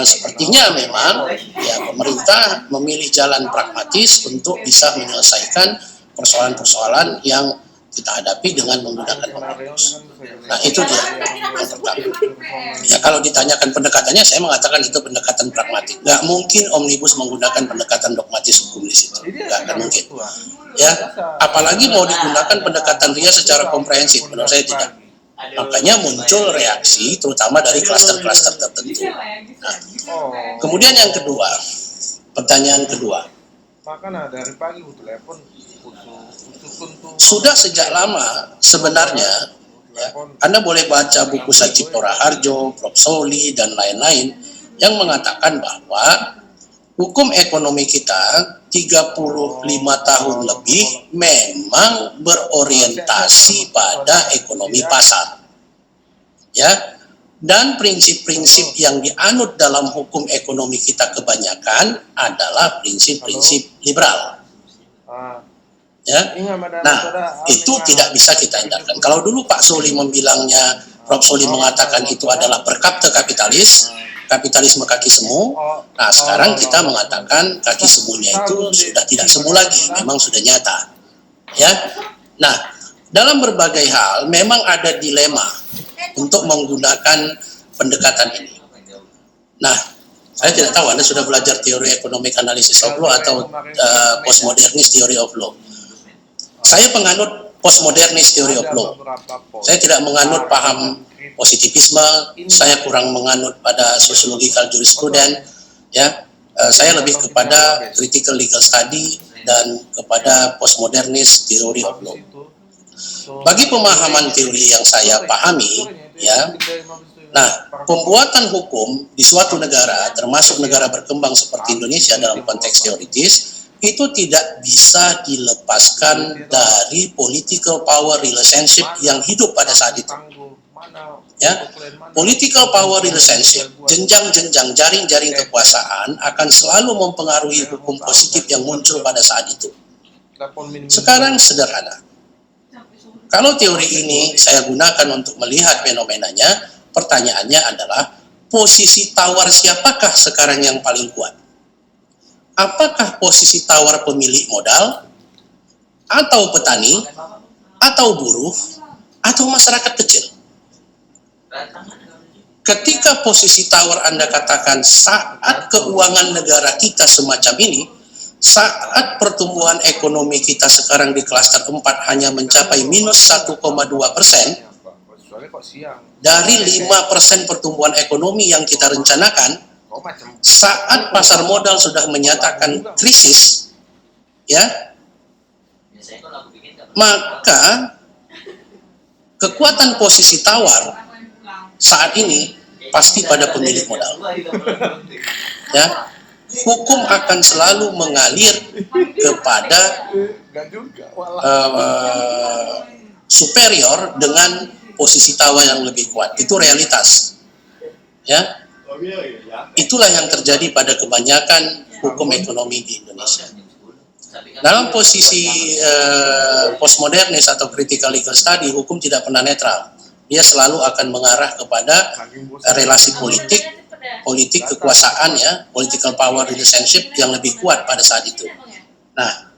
S1: sepertinya memang ya pemerintah memilih jalan pragmatis untuk bisa menyelesaikan persoalan-persoalan yang kita hadapi dengan menggunakan omnibus. Nah, itu dia yang pertama. Ya, kalau ditanyakan pendekatannya, saya mengatakan itu pendekatan pragmatik. Nggak mungkin omnibus menggunakan pendekatan dogmatis hukum di situ. Nggak akan mungkin. Ya, apalagi mau digunakan pendekatan RIA secara komprehensif, menurut saya tidak. Makanya muncul reaksi terutama dari klaster-klaster tertentu. Nah, kemudian yang kedua, pertanyaan kedua.
S5: Dari pagi telepon
S1: sudah sejak lama sebenarnya, ya, Anda boleh baca buku Satipto Raharjo, Prof. Soli, dan lain-lain yang mengatakan bahwa hukum ekonomi kita 35 tahun lebih memang berorientasi pada ekonomi pasar. Ya, dan prinsip-prinsip yang dianut dalam hukum ekonomi kita kebanyakan adalah prinsip-prinsip liberal. Ya. Nah, itu tidak bisa kita hindarkan. Kalau dulu Pak Soli membilangnya, Prof. Soli mengatakan itu adalah perkapte kapitalis, kapitalisme kaki semu. Nah, sekarang kita mengatakan kaki semunya itu sudah tidak semu lagi, memang sudah nyata. Ya. Nah, dalam berbagai hal memang ada dilema untuk menggunakan pendekatan ini. Nah, saya tidak tahu Anda sudah belajar teori economic analysis of law atau postmodernist theory of law. Saya penganut postmodernist theory of law. Saya tidak menganut paham positivisme, saya kurang menganut pada sociological jurisprudence, ya. Saya lebih kepada critical legal study dan kepada postmodernist theory of law. Bagi pemahaman teori yang saya pahami, ya, nah, pembuatan hukum di suatu negara, termasuk negara berkembang seperti Indonesia dalam konteks teoritis, itu tidak bisa dilepaskan dari political power relationship yang hidup pada saat itu. Ya, political power relationship, jenjang-jenjang, jaring-jaring kekuasaan akan selalu mempengaruhi hukum positif yang muncul pada saat itu. Sekarang sederhana. Kalau teori ini saya gunakan untuk melihat fenomenanya, pertanyaannya adalah posisi tawar siapakah sekarang yang paling kuat? Apakah posisi tawar pemilik modal, atau petani, atau buruh, atau masyarakat kecil? Ketika posisi tawar Anda katakan saat keuangan negara kita semacam ini, saat pertumbuhan ekonomi kita sekarang di klaster 4 hanya mencapai minus 1,2% dari 5% pertumbuhan ekonomi yang kita rencanakan, saat pasar modal sudah menyatakan krisis, ya, maka kekuatan posisi tawar saat ini pasti pada pemilik modal. Ya. Hukum akan selalu mengalir kepada superior dengan posisi tawar yang lebih kuat. Itu realitas. Ya. Itulah yang terjadi pada kebanyakan hukum ekonomi di Indonesia. Dalam posisi postmodernis atau critical legal study, hukum tidak pernah netral. Dia selalu akan mengarah kepada relasi politik kekuasaan, ya, political power relationship yang lebih kuat pada saat itu. Nah,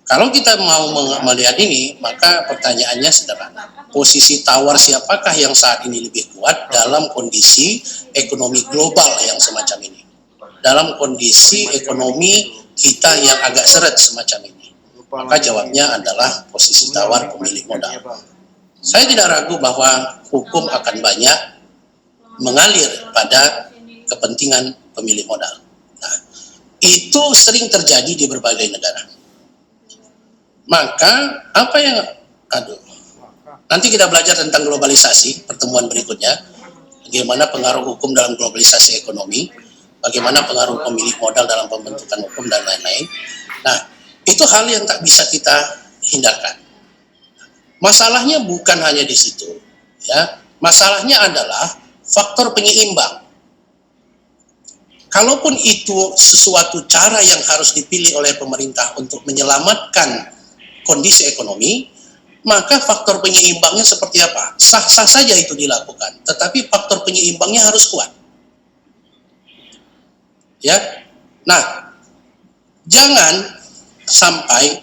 S1: kalau kita mau melihat ini, maka pertanyaannya sederhana. Posisi tawar siapakah yang saat ini lebih kuat dalam kondisi ekonomi global yang semacam ini? Dalam kondisi ekonomi kita yang agak seret semacam ini? Maka jawabnya adalah posisi tawar pemilik modal. Saya tidak ragu bahwa hukum akan banyak mengalir pada kepentingan pemilik modal. Nah, itu sering terjadi di berbagai negara. Maka apa yang nanti kita belajar tentang globalisasi pertemuan berikutnya, bagaimana pengaruh hukum dalam globalisasi ekonomi, bagaimana pengaruh pemilik modal dalam pembentukan hukum dan lain-lain. Nah, itu hal yang tak bisa kita hindarkan. Masalahnya bukan hanya di situ, ya. Masalahnya adalah faktor penyeimbang. Kalaupun itu sesuatu cara yang harus dipilih oleh pemerintah untuk menyelamatkan kondisi ekonomi, maka faktor penyeimbangnya seperti apa? Sah-sah saja itu dilakukan, tetapi faktor penyeimbangnya harus kuat. Ya. Nah, jangan sampai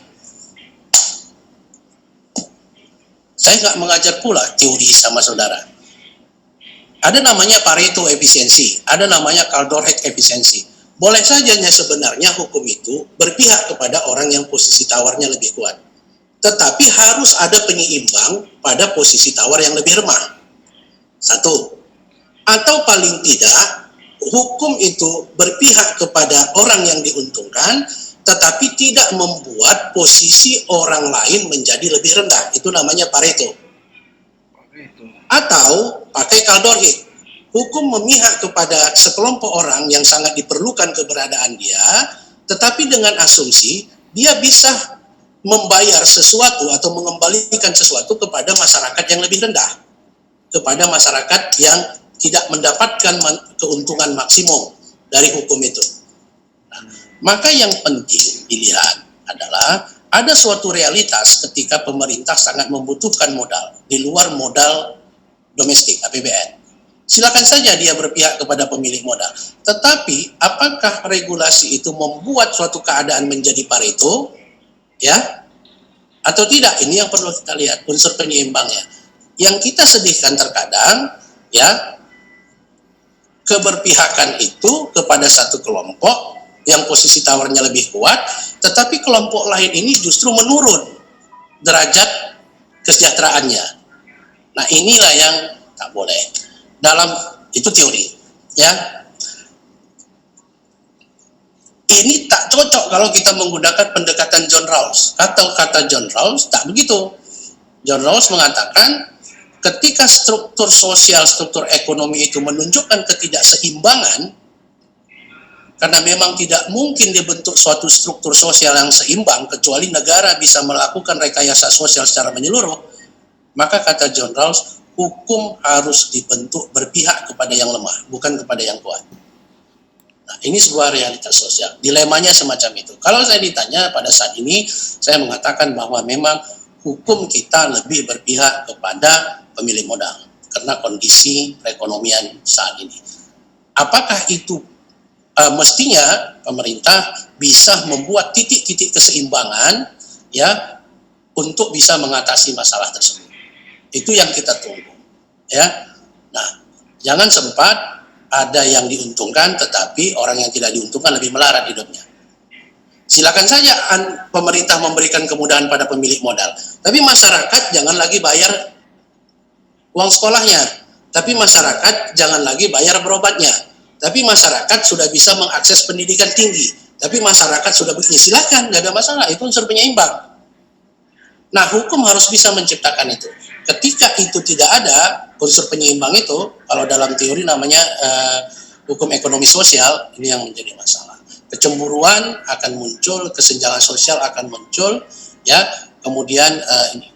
S1: saya nggak mengajar pula teori sama saudara. Ada namanya Pareto efisiensi, ada namanya Kaldor-Heck efisiensi. Boleh saja sebenarnya hukum itu berpihak kepada orang yang posisi tawarnya lebih kuat. tetapi harus ada penyeimbang pada posisi tawar yang lebih remah. Satu. Atau paling tidak, hukum itu berpihak kepada orang yang diuntungkan, tetapi tidak membuat posisi orang lain menjadi lebih rendah. Itu namanya Pareto. Atau pakai Kaldor-Heath. Hukum memihak kepada sekelompok orang yang sangat diperlukan keberadaan dia, tetapi dengan asumsi dia bisa membayar sesuatu atau mengembalikan sesuatu kepada masyarakat yang lebih rendah, kepada masyarakat yang tidak mendapatkan keuntungan maksimum dari hukum itu. Maka yang penting dilihat adalah ada suatu realitas ketika pemerintah sangat membutuhkan modal di luar modal domestik APBN. Silakan saja dia berpihak kepada pemilik modal. Tetapi apakah regulasi itu membuat suatu keadaan menjadi Pareto, ya, atau tidak? Ini yang perlu kita lihat unsur penyeimbangnya. Yang kita sedihkan terkadang, ya, keberpihakan itu kepada satu kelompok yang posisi tawarnya lebih kuat, tetapi kelompok lain ini justru menurun derajat kesejahteraannya. Nah, inilah yang tak boleh. Dalam itu teori, ya. Ini tak cocok kalau kita menggunakan pendekatan John Rawls. Kata John Rawls tak begitu. John Rawls mengatakan ketika struktur sosial, struktur ekonomi itu menunjukkan ketidakseimbangan, karena memang tidak mungkin dibentuk suatu struktur sosial yang seimbang kecuali negara bisa melakukan rekayasa sosial secara menyeluruh, maka kata John Rawls, hukum harus dibentuk berpihak kepada yang lemah, bukan kepada yang kuat. Nah, ini sebuah realitas sosial. Dilemanya semacam itu. Kalau saya ditanya pada saat ini, saya mengatakan bahwa memang hukum kita lebih berpihak kepada pemilik modal karena kondisi perekonomian saat ini. Apakah itu mestinya pemerintah bisa membuat titik-titik keseimbangan, ya, untuk bisa mengatasi masalah tersebut? Itu yang kita tunggu, ya. Nah, jangan sempat ada yang diuntungkan tetapi orang yang tidak diuntungkan lebih melarat hidupnya. Silakan saja pemerintah memberikan kemudahan pada pemilik modal, tapi masyarakat jangan lagi bayar uang sekolahnya, tapi masyarakat jangan lagi bayar berobatnya, tapi masyarakat sudah bisa mengakses pendidikan tinggi, tapi masyarakat sudah begini, silakan, nggak ada masalah, itu unsur penyeimbang. Nah, hukum harus bisa menciptakan itu. Ketika itu tidak ada unsur penyeimbang itu, kalau dalam teori namanya hukum ekonomi sosial, ini yang menjadi masalah. Kecemburuan akan muncul, kesenjangan sosial akan muncul, ya. Kemudian ini.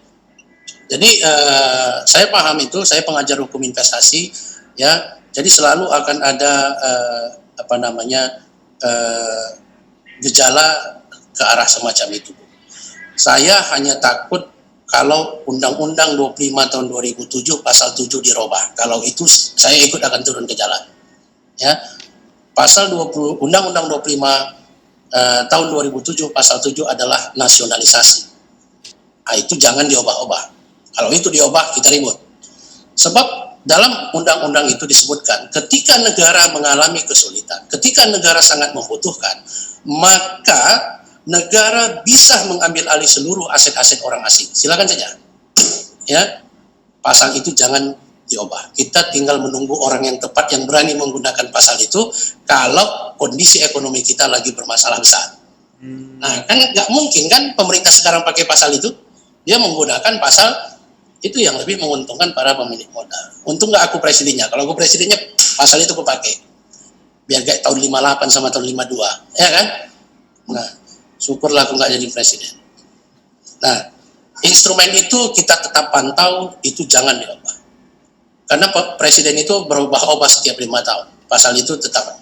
S1: Jadi saya paham itu, saya pengajar hukum investasi, ya. Jadi selalu akan ada gejala ke arah semacam itu. Saya hanya takut kalau Undang-Undang 25 tahun 2007 pasal 7 dirubah. Kalau itu saya ikut akan turun ke jalan. Ya. Pasal 20 Undang-Undang 25 tahun 2007 pasal 7 adalah nasionalisasi. Nah, itu jangan diubah-ubah. Kalau itu diubah kita ribut. Sebab dalam undang-undang itu disebutkan ketika negara mengalami kesulitan, ketika negara sangat membutuhkan, maka negara bisa mengambil alih seluruh aset-aset orang asing. Silakan saja. Ya. Pasal itu jangan diubah. Kita tinggal menunggu orang yang tepat yang berani menggunakan pasal itu kalau kondisi ekonomi kita lagi bermasalah besar. Nah, kan nggak mungkin kan pemerintah sekarang pakai pasal itu. Dia menggunakan pasal itu yang lebih menguntungkan para pemilik modal. Untung nggak aku presidennya. Kalau aku presidennya, pasal itu aku pakai. Biar kayak tahun 58 sama tahun 52. Ya kan? Nah, syukurlah aku nggak jadi presiden. Nah, instrumen itu kita tetap pantau, itu jangan diubah. Karena presiden itu berubah-ubah setiap 5 tahun. Pasal itu tetap.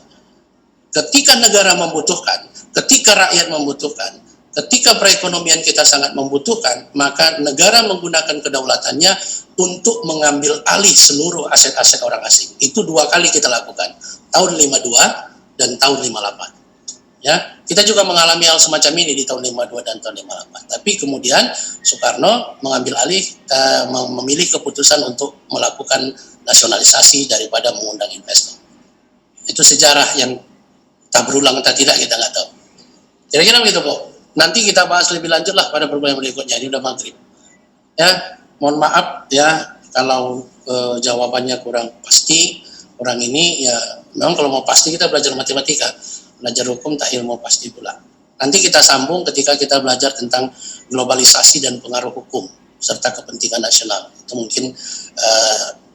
S1: Ketika negara membutuhkan, ketika rakyat membutuhkan, ketika perekonomian kita sangat membutuhkan, maka negara menggunakan kedaulatannya untuk mengambil alih seluruh aset-aset orang asing. Itu 2 kali kita lakukan. Tahun 52 dan tahun 58. Ya, kita juga mengalami hal semacam ini di tahun 52 dan tahun 58. Tapi kemudian Soekarno mengambil alih, memilih keputusan untuk melakukan nasionalisasi daripada mengundang investor. Itu sejarah yang tak berulang atau tidak kita nggak tahu. Kira-kira begitu, Pak. nanti kita bahas lebih lanjut lah pada pertemuan berikutnya. Ini udah maghrib. Ya, mohon maaf ya kalau jawabannya kurang pasti, kurang ini ya. Memang kalau mau pasti kita belajar matematika, belajar hukum tak ilmu pasti pula. Nanti kita sambung ketika kita belajar tentang globalisasi dan pengaruh hukum serta kepentingan nasional. Itu mungkin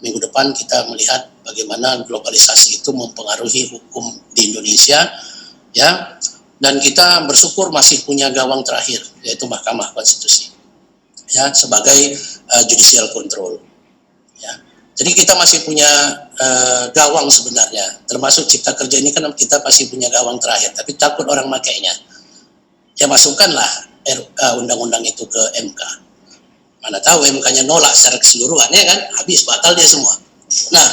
S1: minggu depan kita melihat bagaimana globalisasi itu mempengaruhi hukum di Indonesia, ya. Dan kita bersyukur masih punya gawang terakhir, yaitu Mahkamah Konstitusi, ya, sebagai judicial control. Ya. Jadi kita masih punya gawang sebenarnya, termasuk Cipta Kerja ini kan kita masih punya gawang terakhir, tapi takut orang makainya. Ya masukkanlah undang-undang itu ke MK. Mana tahu MK-nya nolak secara keseluruhan, ya kan, habis batal dia semua. Nah,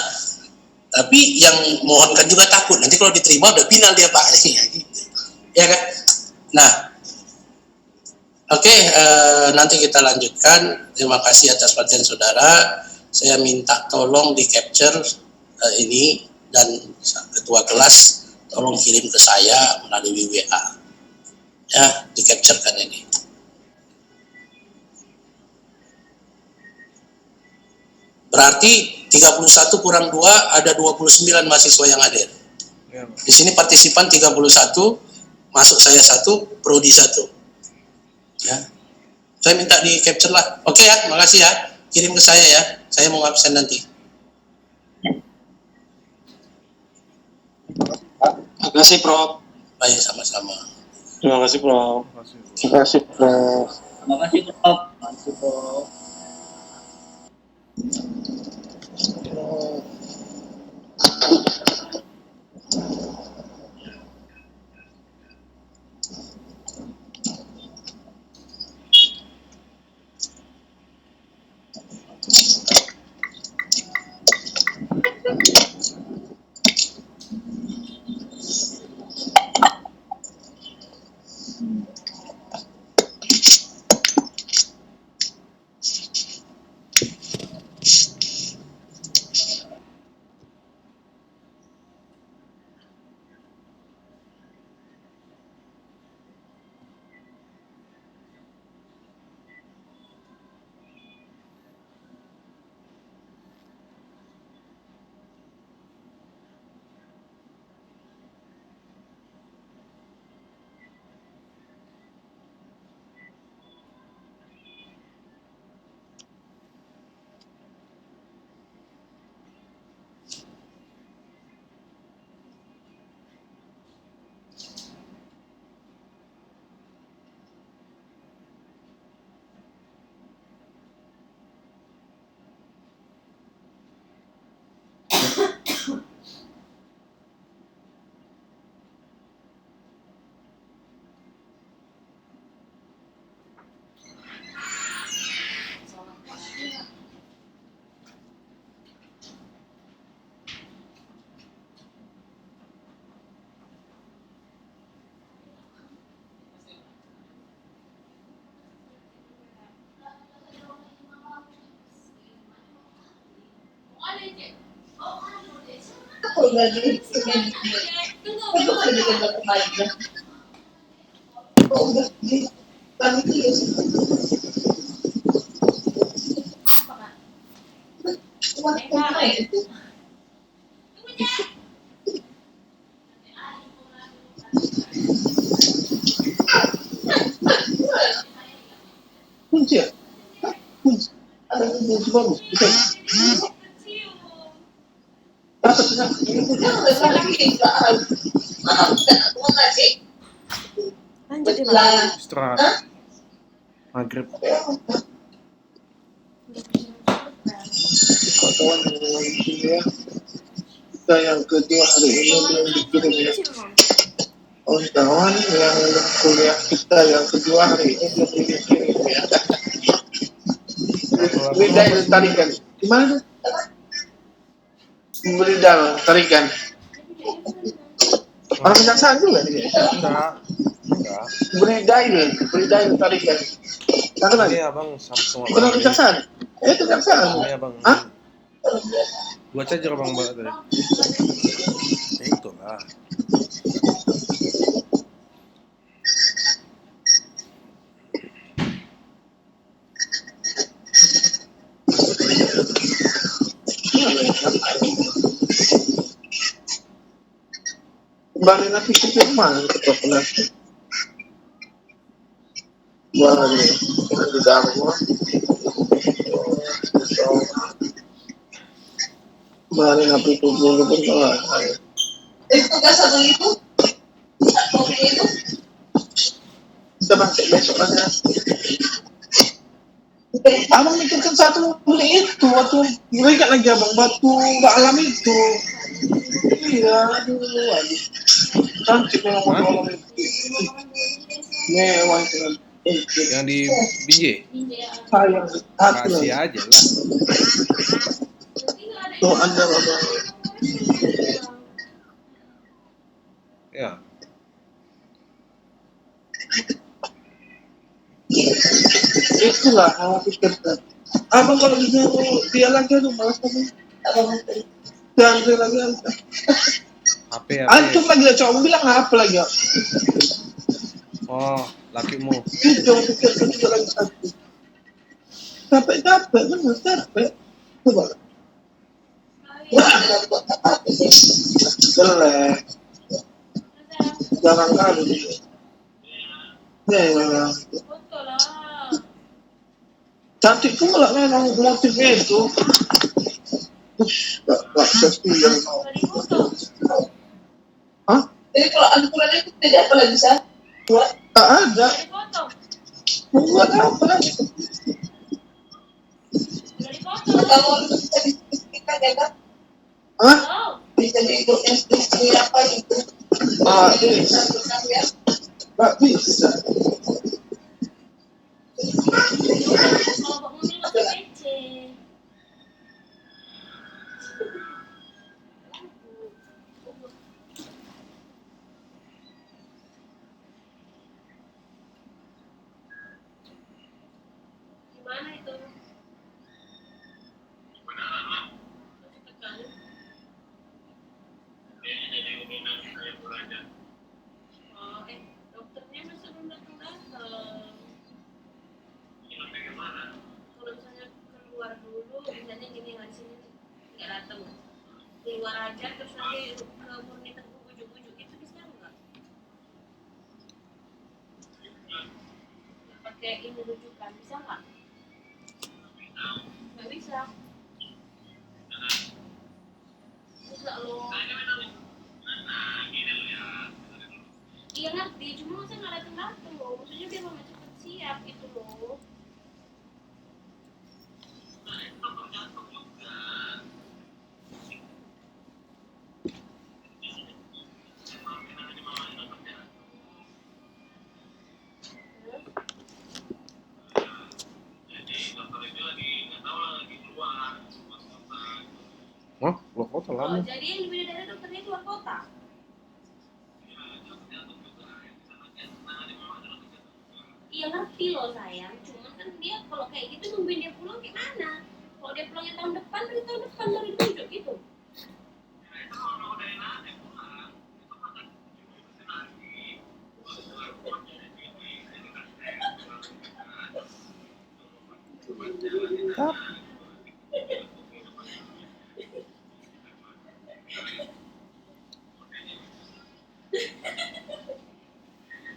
S1: tapi yang mohonkan juga takut nanti kalau diterima udah final dia Pak, ya gitu, ya kan. Nah, oke, nanti kita lanjutkan. Terima kasih atas perhatian saudara. Saya minta tolong di capture ini, dan ketua kelas tolong kirim ke saya melalui WA, ya, di capturekan ini. Berarti 31 kurang 2 ada 29 mahasiswa yang hadir.
S5: Ya,
S1: Di sini partisipan 31, masuk saya 1, prodi 1. Ya. Saya minta di capture lah. Oke ya, makasih ya. Kirim ke saya ya. Saya mau absen nanti.
S3: Terima kasih, Prof.
S1: Baik, sama-sama.
S3: Terima kasih, Prof.
S5: terima kasih.
S3: Terima kasih, Prof.
S2: Terima kasih, Prof. Terima kasih, Prof.
S5: Istirahat. Maghrib.
S6: Kita yang kedua hari ini belum dikirim ya. Kawan-kawan yang kuliah kita yang kedua hari ini belum dikirim ya. Berita itu tarikan. Gimana tuh? Berita tarikan. Orang kejaksaan juga nih.
S5: Enggak.
S6: Berita itu tarikan. Kata lagi.
S5: Ini abang Samsung
S6: Bukan
S5: abang.
S6: kejaksaan. Kejaksaan.
S5: Ini abang.
S6: Hah?
S5: Gua charger abang banget tadi. Ya itulah.
S6: Kembali lagi ke firman ketua kelas. Balik di Dharma. Kembali napi tubuh pun kalah. Tugas satu itu, kita pakai besok aja. Abang mikirkan satu beli itu waktu beli kan lagi abang batu nggak alam itu. Iya, aduh. Cantik memang batu alam itu. Mewah itu.
S5: Yang di Binjai?
S6: Sayang, hati
S5: Kasih
S6: lah.
S5: aja lah.
S6: Tuh ada abang.
S5: Ya.
S6: Itulah yang aku pikirkan. Abang kalau dia lagi aduh malas kamu. Jangan dia lagi.
S5: HP.
S6: Antum lagi lah cowok bilang apa lagi ya?
S5: Oh, lakimu.
S6: Itu yang pikirkan juga lagi satu. Capek, benar capek. Coba. Jelek. Jarang kali. Ya. Cantik pula memang motifnya itu. Gak sesuai. Hah? Jadi kalau aturan itu tidak apa lagi bisa buat? Tak ada. Buat apa lagi? Kalau bisa disediakan ya kan? Hah? Bisa diikutnya apa itu? Bisa. Gak bisa.
S7: Gimana itu? Oh, dokternya masih belum datang. Kalau misalnya keluar dulu, misalnya gini di sini nggak datang, keluar aja terus nanti ke murni ujuk-ujuk itu bisa nggak? Pakai ini rujukan bisa nggak? Nggak bisa. Bisa loh. Iya ngerti, cuma saya nggak datang loh. Maksudnya biar mama cepet siap gitu loh.
S5: Hah? Luar kota lama.
S7: Oh, jadi yang di Bidadari dokternya keluar kota? Iya ngerti loh sayang, cuman kan dia kalau kayak gitu nungguin dia pulang kayak mana? Kalau dia pulangnya tahun depan, dari tahun depan baru ditunjuk gitu.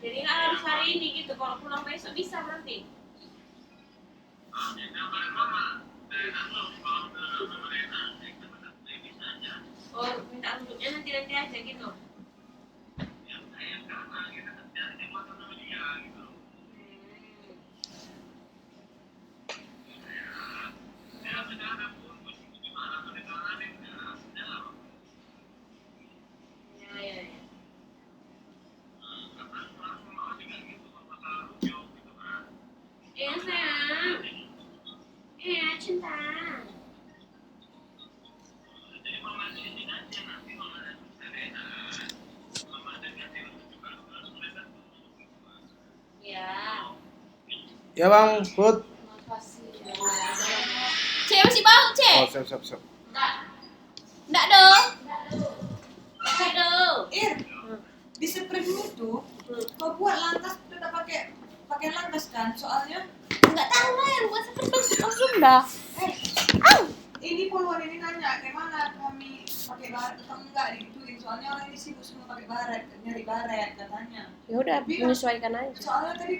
S7: Jadi nggak harus hari ini gitu, kalau pulang besok bisa berarti. Oh, minta untuknya nanti aja gitu. Ya. Iya sayang. Iya cinta.
S5: Ya bang, Put.
S7: Cek masih bau, Cek?
S5: Oh, siap.
S7: Enggak dong. Enggak dong.
S8: Di spring itu kau buat lantas udah pakai lantas kan soalnya
S7: Enggak tahu lah yang buat seperti orang Sunda.
S8: Ini puluhan ini nanya kayak mana kami pakai baret atau enggak digituin, soalnya orang ini sibuk semua pakai baret, nyari baret katanya.
S9: Ya udah,
S8: Tapi kan-
S9: menyesuaikan aja.
S8: Soalnya tadi